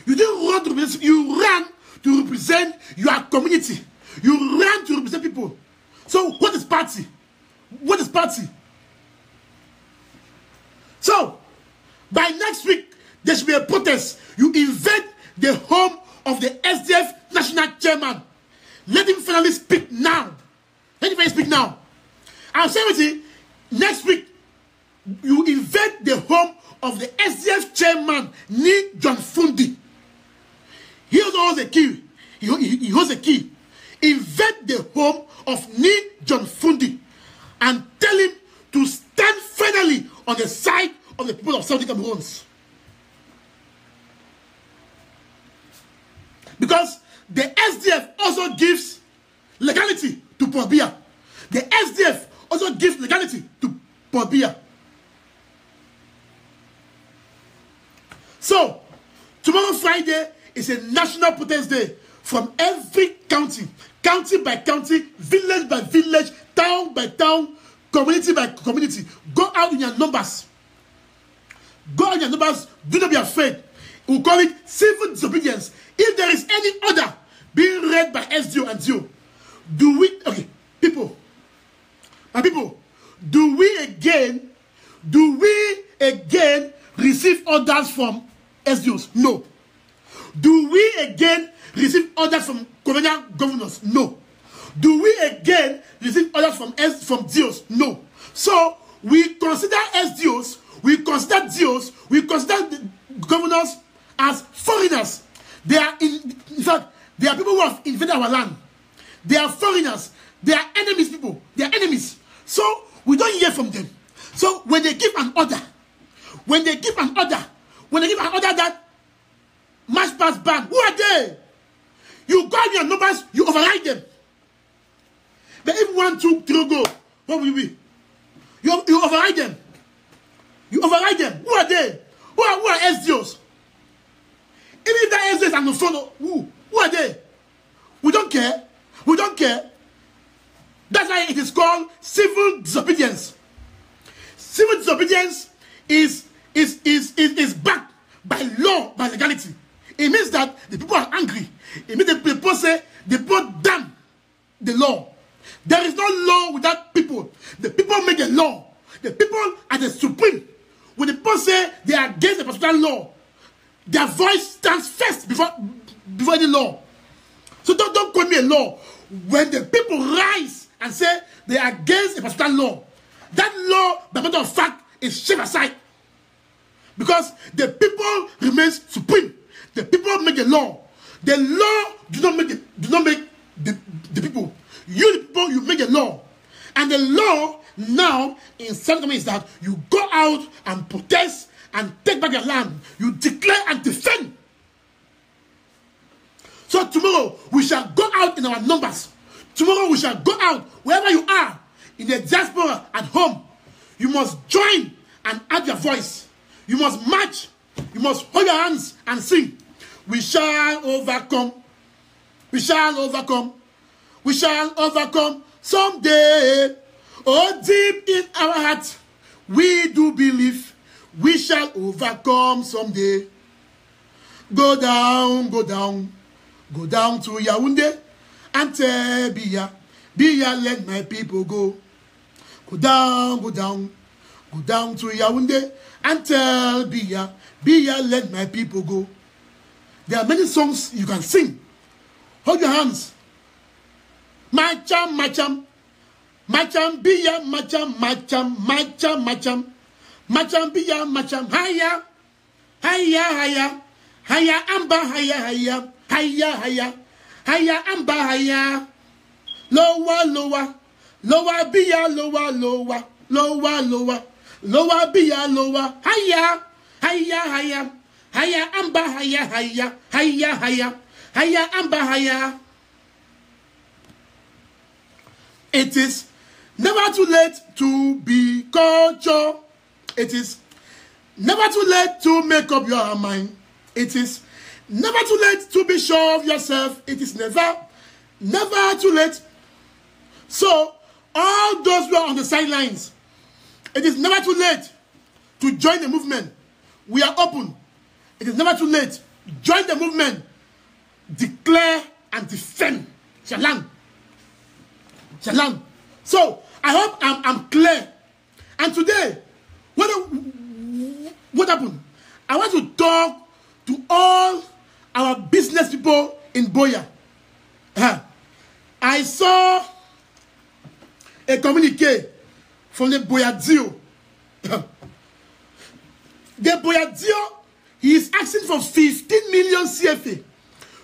You didn't want to represent, you ran to represent your community. You ran to represent people. So what is party? What is party? So, by next week, there should be a protest. You invade the home of the SDF national chairman. Let him finally speak now. Let him finally speak now. I'm saying with you, next week, you invade the home of the SDF chairman, Ni John Fundi. He also holds a key. He holds a key. Invade the home of Ni John Fundi and tell him to stand finally on the side of the people of Southern Cameroons. Because the SDF also gives legality to Paul Biya. The SDF also gives legality to Paul Biya. So, tomorrow Friday is a national protest day from every county, county by county, village by village, town by town, community by community. Go out in your numbers. Go out in your numbers. Do not be afraid. We'll call it civil disobedience. If there is any order being read by SDO and DO, do we, okay, people, my people, do we again receive orders from SDOs? No. Do we again receive orders from colonial governors? No. Do we again receive orders from DOs? No. So we consider SDOs, we consider DOs, we consider the governors as foreigners. They are in fact, they are people who have invaded our land. They are foreigners. They are enemies people. They are enemies. So we don't hear from them. So when they give an order, that march past ban, who are they? You got your numbers, you override them. But if 1, 2, 3 go, what will you be? You override them. You override them. Who are they? Who are SDOs? Even if that SDOs are no phone, who are they? We don't care. We don't care. That's why it is called civil disobedience. Civil disobedience is backed by law, by legality. It means that the people are angry. It means the people say the people damn the law. There is no law without people. The people make a law. The people are the supreme. When the people say they are against a particular law, their voice stands first before the law. So don't call me a law. When the people rise and say they are against a particular law, that law, by matter of fact, is shoved aside. Because the people remain supreme. The people make the law. The law do not make the people. You the people, you make a law. And the law now in Southern Cameroon is that you go out and protest and take back your land. You declare and defend. So tomorrow we shall go out in our numbers. Tomorrow we shall go out wherever you are, in the diaspora, at home. You must join and add your voice. You must march. You must hold your hands and sing. We shall overcome. We shall overcome. We shall overcome someday. Oh, deep in our heart, we do believe we shall overcome someday. Go down, go down. Go down to Yaoundé and tell Biya, Biya, let my people go. Go down, go down. Go down to Yaoundé and tell Biya, Biya, let my people go. There are many songs you can sing. Hold your hands. Macham, macham. Macham, Biya, macham, macham, macham, macham. Macham, Biya, macham. Haya, haya, haya. Haya, amba, haya, haya. Haya, haya. Haya, amba, haya. Lower, lower. Lower, Biya, lower, lower. Lower, lower. Lower, Biya, lower. Haya. Haya, haya. Haya, amba, haya, haya. Haya, haya. Haya, amba, haya. It is never too late to be culture. It is never too late to make up your mind. It is never too late to be sure of yourself. It is never too late. So, all those who are on the sidelines, it is never too late to join the movement. We are open. It is never too late. Join the movement. Declare and defend. Shalom. Shalom. So, I hope I'm clear. And today, what happened? I want to talk to all our business people in Buea. I saw a communique from the Buea Dio. The Buea Dio, he is asking for 15 million CFA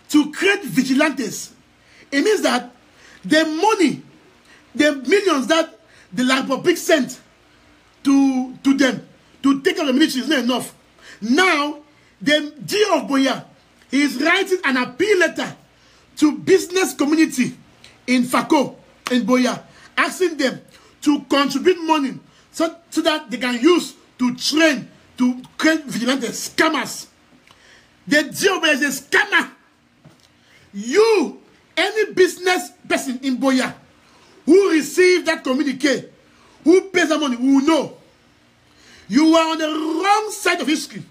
to create vigilantes. It means that the money, the millions that the La Republic sent to them to take care of the military is not enough. Now, the Dio of Buea, he is writing an appeal letter to business community in Fako, in Buea, asking them to contribute money so that they can use to train, to create vigilante scammers. The Dio is a scammer. You, any business person in Buea who received that communique, who pays the money, who know you are on the wrong side of history.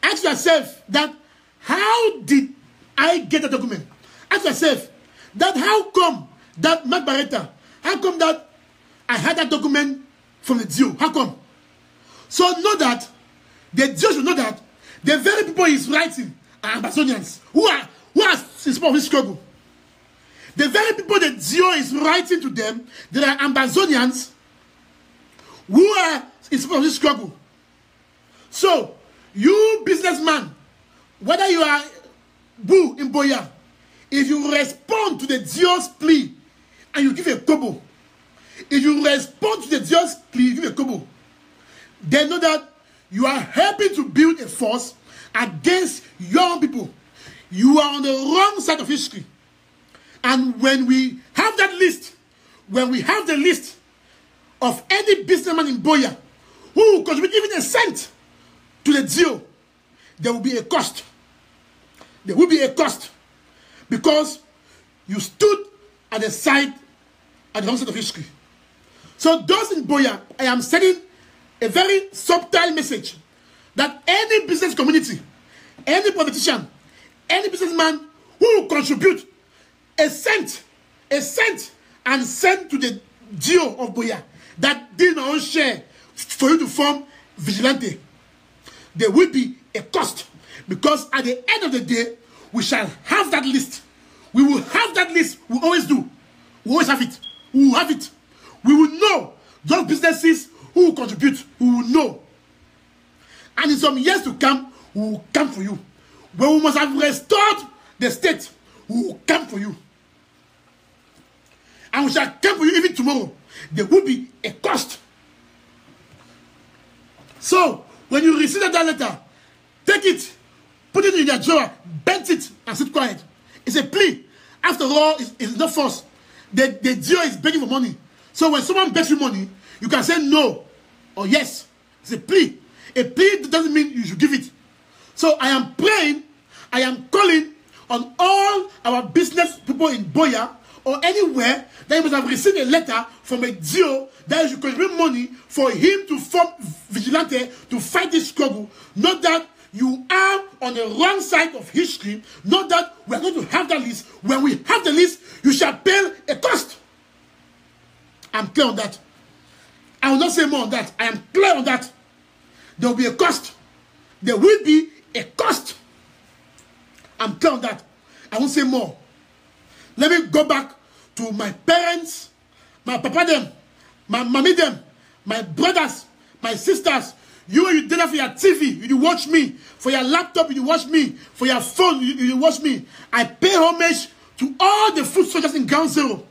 Ask yourself that, how did I get the document? Ask yourself that, how come that Mark Barretta, how come that I had that document from the Dio? How come? So know that, the Dio should know that the very people he's writing are Amazonians who are in support of this struggle. The very people that Dio is writing to them, they are Amazonians who are in support of this struggle. So, you businessman, whether you are Boo in Buea, if you respond to the Dio's plea and you give a kobo, if you respond to the Dio's plea, you give a kobo, they know that you are helping to build a force against young people. You are on the wrong side of history. And when we have that list, when we have the list of any businessman in Buea who will contribute even a cent to the Dio, there will be a cost. There will be a cost. Because you stood at the side, at the wrong side of history. So those in Buea, I am sending a very subtle message that any business community, any politician, any businessman who will contribute a cent, and send to the Dio of Buea that did my own share for you to form vigilante, there will be a cost. Because at the end of the day, we shall have that list. We will have that list. We always do. We always have it. We will have it. We will know those businesses who will contribute. We will know. And in some years to come, we will come for you. When we must have restored the state, we will come for you. And we shall come for you even tomorrow. There will be a cost. So, when you receive that letter, take it, put it in your drawer, bend it, and sit quiet. It's a plea. After all, it's not force. The Dio is begging for money. So when someone begs you money, you can say no or yes. It's a plea. A plea doesn't mean you should give it. So I am praying, I am calling on all our business people in Buea or anywhere that you must have received a letter from a Dio that you should contribute money for him to form vigilante to fight this struggle. Not that you are on the wrong side of history. Not that we are going to have that list. When we have the list, you shall pay a cost. I'm clear on that. I will not say more on that. I am clear on that. There will be a cost. There will be a cost. I'm clear on that. I won't say more. Let me go back to my parents, my papa them, my mommy them, my brothers, my sisters. You did that for your TV, you watch me. For your laptop, you watch me. For your phone, you watch me. I pay homage to all the foot soldiers in Ground Zero.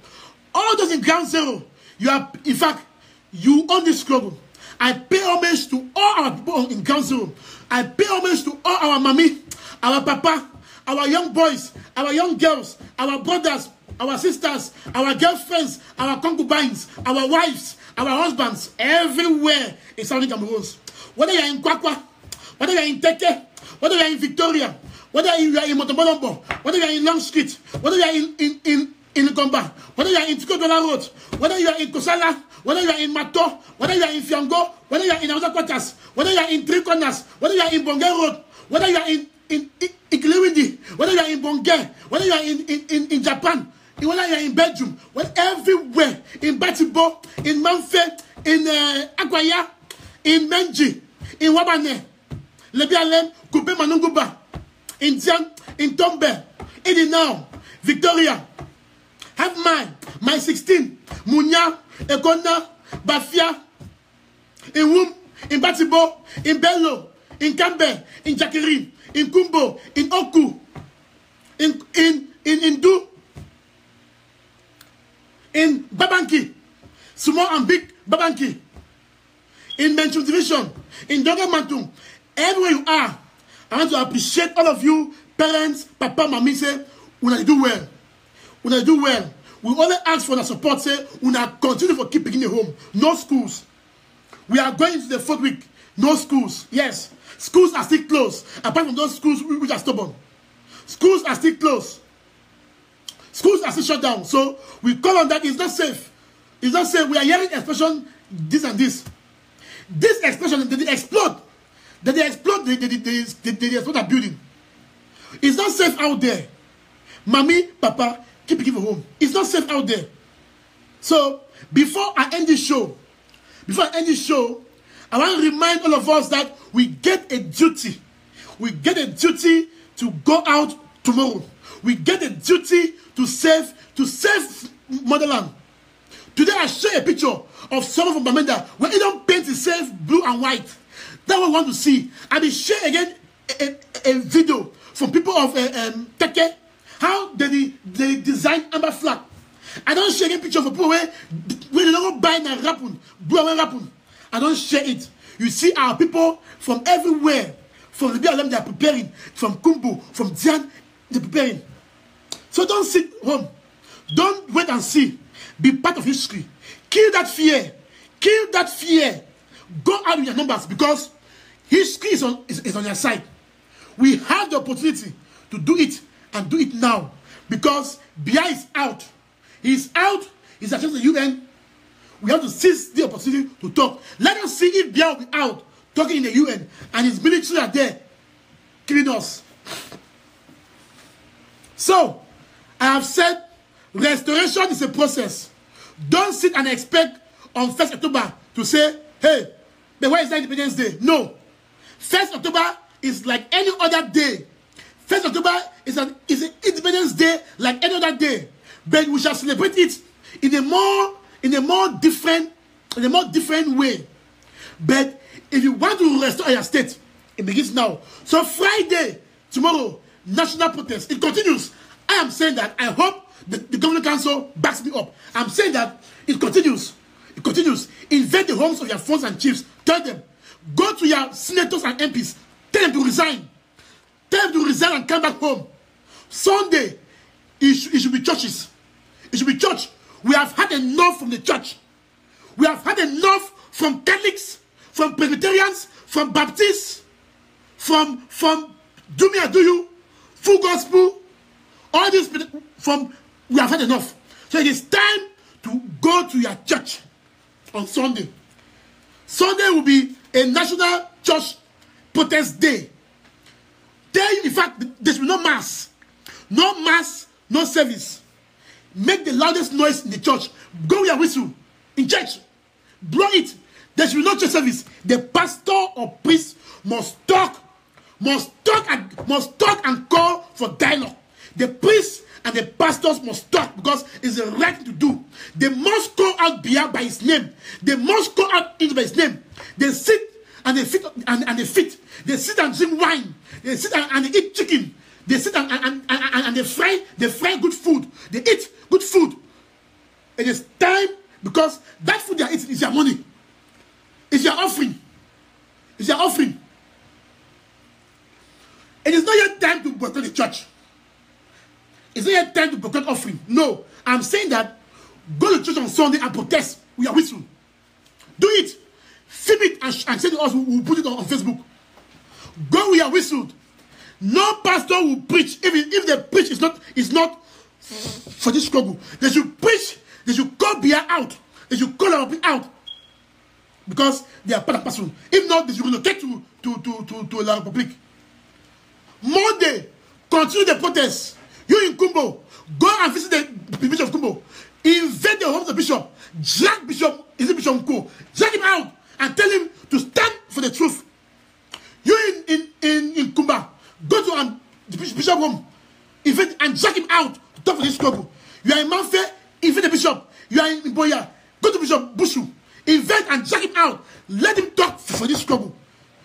All those in Ground Zero. You are, in fact, you own this struggle. I pay homage to all our people in Ground Zero. I pay homage to all our mommy, our papa, our young boys, our young girls, our brothers, our sisters, our girlfriends, our concubines, our wives, our husbands, everywhere in Southern Cameroon. Whether you are in Kwakwa, whether you are in Teke, whether you are in Victoria, whether you are in Motobolombo, whether you are in Long Street, whether you are in Gomba, whether you are in Tikodola Road, whether you are in Kosala, whether you are in Mato, whether you are in Fiango, whether you are in other quarters, whether you are in Three Corners, whether you are in Bonge Road, whether you are in Ikiliwindi, whether you are in Bonge, whether you are in Japan, whether you are in Belgium, everywhere, in Batibo, in Manfe, in Akwaya, in Menji, in Wabane, Lebialem, Coupe Manunguba, in Tian, in Tombe, in Inao, Victoria, have my 16, Munya, Ekona, Bafia, in Wum, in Batibo, in Bello, in Kambe, in Jakiri, in Kumbo, in Oku, in Indu, in Babanki, small and big Babanki, in Menchum Division, in Doga Mantum, everywhere you are, I want to appreciate all of you, parents, papa, mommy, say, una do well. Una do well. We only ask for the support, say, una continue for keep picking the home. No schools. We are going into the 4th week. No schools. Yes. Schools are still closed. Apart from those schools which are stubborn. Schools are still closed. Schools are still shut down. So we call on that. It's not safe. It's not safe. We are hearing expression this and this. This expression, they explode. They explode. They explode a building. It's not safe out there. Mommy, papa, keep it home. It's not safe out there. So before I end this show, I want to remind all of us that we get a duty. We get a duty to go out tomorrow. We get a duty to save motherland. Today I share a picture of someone from Bamenda where he don't paint himself blue and white. That's what I want to see. I will share again a video from people of Teke, how they design amber flag. I don't share a picture for people where they don't buy and rapun, blue and rapun. I don't share it. You see our people from everywhere. From the BLM, they are preparing. From Kumbu, from Dian, they're preparing. So don't sit home. Don't wait and see. Be part of history. Kill that fear. Kill that fear. Go out with your numbers because history is on your side. We have the opportunity to do it and do it now because Bia is out. He's out. He's attending the UN. We have to seize the opportunity to talk. Let us see if Bia will be out talking in the UN and his military are there killing us. So, I have said restoration is a process. Don't sit and expect on 1st October to say, hey, but where is that Independence Day? No. 1st October is like any other day. 1st October is an Independence Day like any other day. But we shall celebrate it in a more different way. But if you want to restore your state, it begins now. So Friday, tomorrow, national protest. It continues. I am saying that. I hope the Governing Council backs me up. I'm saying that it continues. It continues. Invade the homes of your friends and chiefs. Tell them. Go to your senators and MPs. Tell them to resign. Tell them to resign and come back home. Sunday, it should be churches. It should be church. We have had enough from the church. We have had enough from Catholics, from Presbyterians, from Baptists, from Do Me or Do You, Full Gospel, all these from we have had enough. So it is time to go to your church on Sunday. Sunday will be a national church protest day. There, in fact, there should be no mass. No mass, no service. Make the loudest noise in the church. Go with your whistle in church. Blow it. There should be no church service. The pastor or priest must talk and call for dialogue. The priest and the pastors must talk because it's the right thing to do. They must call out Bia by his name. They must call out Israel by his name. They sit and they fit and they fit. They sit and drink wine. They sit and they eat chicken. They sit and they fry good food. They eat good food. It is time because that food they are eating is your money. It's your offering. It's your offering. It is not yet time to boycott the church. Is it a time to protest offering? No. I'm saying that go to church on Sunday and protest. We are whistle. Do it. Film it and send it to us. We'll put it on Facebook. Go, we are whistled. No pastor will preach if the preach is not for this struggle. They should preach. They should call Biya out. They should call our people out because they are part of person. If not, they should relocate to La Republic. Monday, continue the protest. You in Kumbo, go and visit the Bishop of Kumbo. Invade the home of the bishop. Drag Bishop, is it Bishop Nko? Drag him out and tell him to stand for the truth. You in Kumba, go to the Bishop home, invade and drag him out to talk for this struggle. You are in Manfe, invade the bishop. You are in Boya, go to Bishop Bushu, invade and drag him out. Let him talk for this struggle.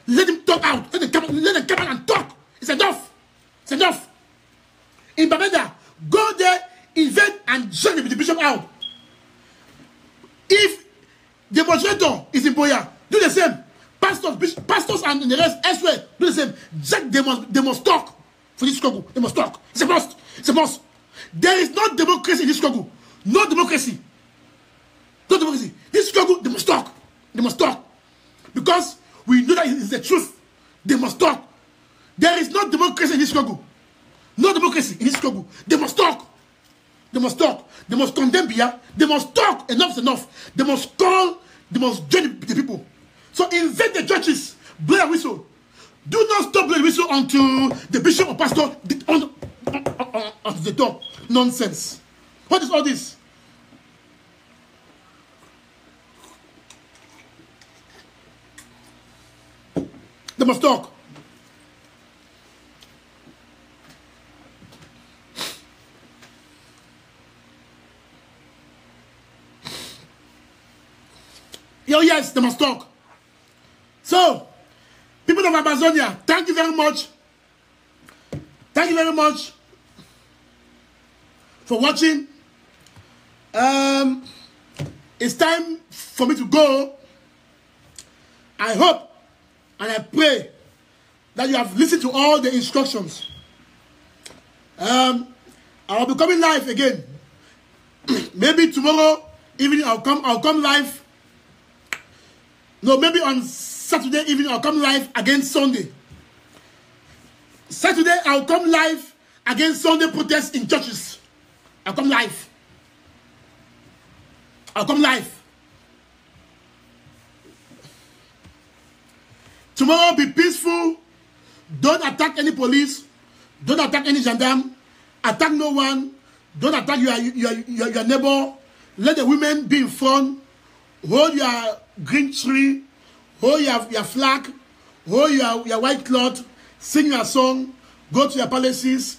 Let him talk out. Let them come out and talk. It's enough. It's enough. In Bamenda, go there, invade and drag the bishop out. If the moderator is in Boya, do the same. Pastors and the rest elsewhere, do the same. Jack, they must talk for this struggle. They must talk. It's a must. It's a must. There is no democracy in this struggle. No democracy. No democracy. This struggle, they must talk. They must talk. Because we know that it is the truth. They must talk. There is no democracy in this struggle. No democracy in this struggle. They must talk. They must talk. They must condemn Biya. They must talk. Enough is enough. They must call. They must join the people. So invade the churches. Blow a whistle. Do not stop blowing the whistle until the bishop or pastor on the door. Nonsense. What is all this? They must talk. Oh yes, they must talk. So, people of Amazonia, thank you very much. Thank you very much for watching. It's time for me to go. I hope and I pray that you have listened to all the instructions. I will be coming live again. Maybe tomorrow evening I'll come live. No, maybe on Saturday evening I'll come live against Sunday. Saturday I'll come live against Sunday protests in churches. I'll come live. I'll come live. Tomorrow be peaceful. Don't attack any police. Don't attack any gendarme. Attack no one. Don't attack your neighbor. Let the women be in front. Hold your green tree. Hold your flag. Hold your white cloth. Sing your song. Go to your palaces.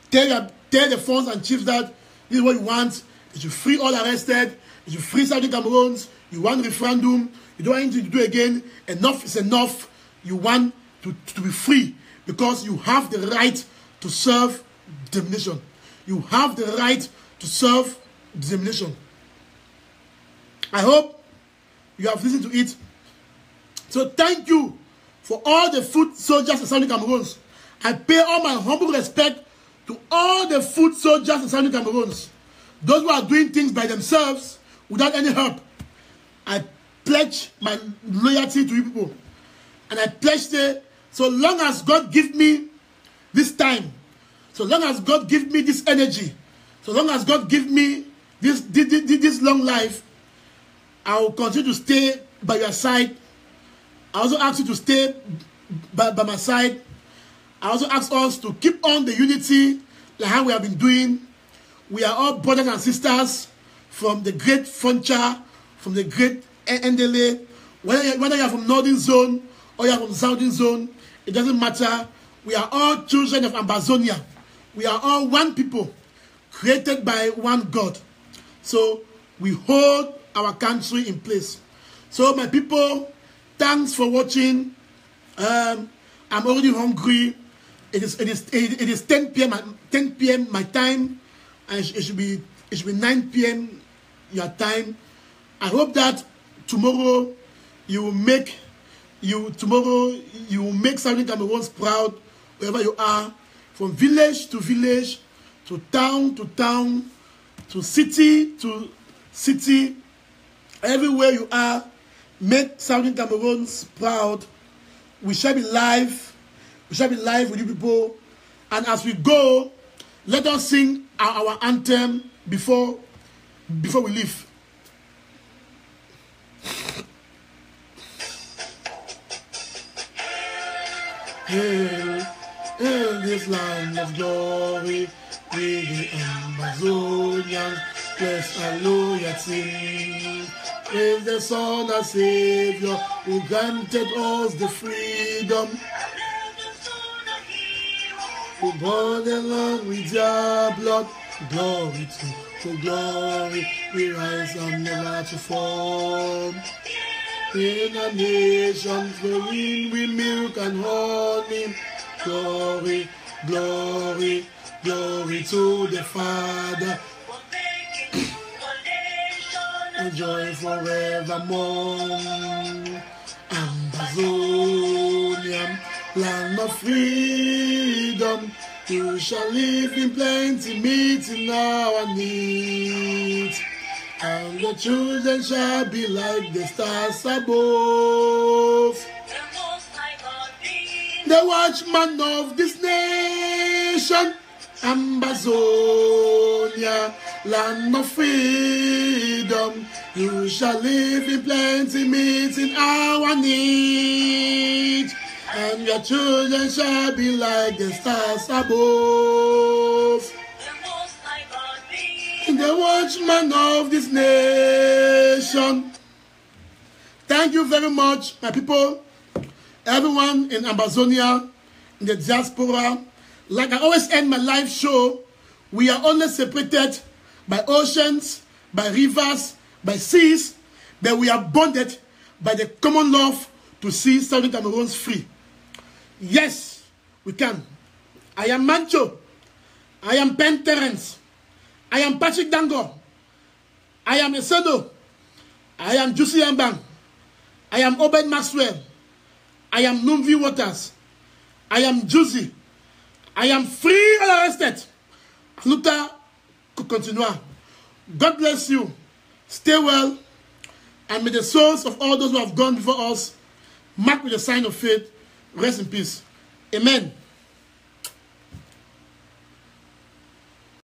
Tell the funds and chiefs that this is what you want. You should free all arrested. You should free Southern Cameroons. You want referendum. You don't want anything to do again. Enough is enough. You want to be free because you have the right to serve the nation. You have the right to serve the nation. I hope you have listened to it. So thank you for all the foot soldiers in Southern Cameroons. I pay all my humble respect to all the foot soldiers in Southern Cameroons. Those who are doing things by themselves without any help. I pledge my loyalty to you people. And I pledge that so long as God gives me this time, so long as God gives me this energy, so long as God gives me this long life, I will continue to stay by your side. I also ask you to stay by my side. I also ask us to keep on the unity like how we have been doing. We are all brothers and sisters from the great Foncha, from the great Ndele. Whether you are from Northern Zone or you are from Southern Zone, it doesn't matter. We are all children of Amazonia. We are all one people, created by one God. So we hold our country in place. So my people, thanks for watching. I'm already hungry. It is 10 p.m. my time, and it should be 9 p.m. your time. I hope that tomorrow you will make Southern Cameroons proud wherever you are, from village to village, to town, to city, everywhere you are. Make Southern Cameroons proud. We shall be live. We shall be live with you people. And as we go, let us sing our anthem before we leave. Hail, hail this land of glory, we the Ambazonians, bless hallelujah sing. Praise the Son, our Savior, who granted us the freedom. Who born along with your blood, glory to glory, we rise and never to fall. In a nation flowing with milk and honey, glory, glory, glory to the Father. And joy forevermore. Ambazonia, land of freedom, you shall live in plenty, meeting our needs. And the children shall be like the stars above. The watchman of this nation, Ambazonia, land of freedom, you shall live in plenty, meeting our needs. And your children shall be like the stars above. The watchman of this nation. Thank you very much, my people. Everyone in Ambazonia, in the diaspora. Like I always end my live show, we are only separated by oceans, by rivers, by seas, but we are bonded by the common love to see Southern Cameroons free. Yes, we can. I am Mancho. I am Ben Terence. I am Patrick Dango. I am Esedo. I am Juicy Ambang. I am Obed Maxwell. I am Numvi Waters. I am Juicy. I am free and arrested. Luta continua. God bless you. Stay well. And may the souls of all those who have gone before us, marked with the sign of faith, rest in peace. Amen.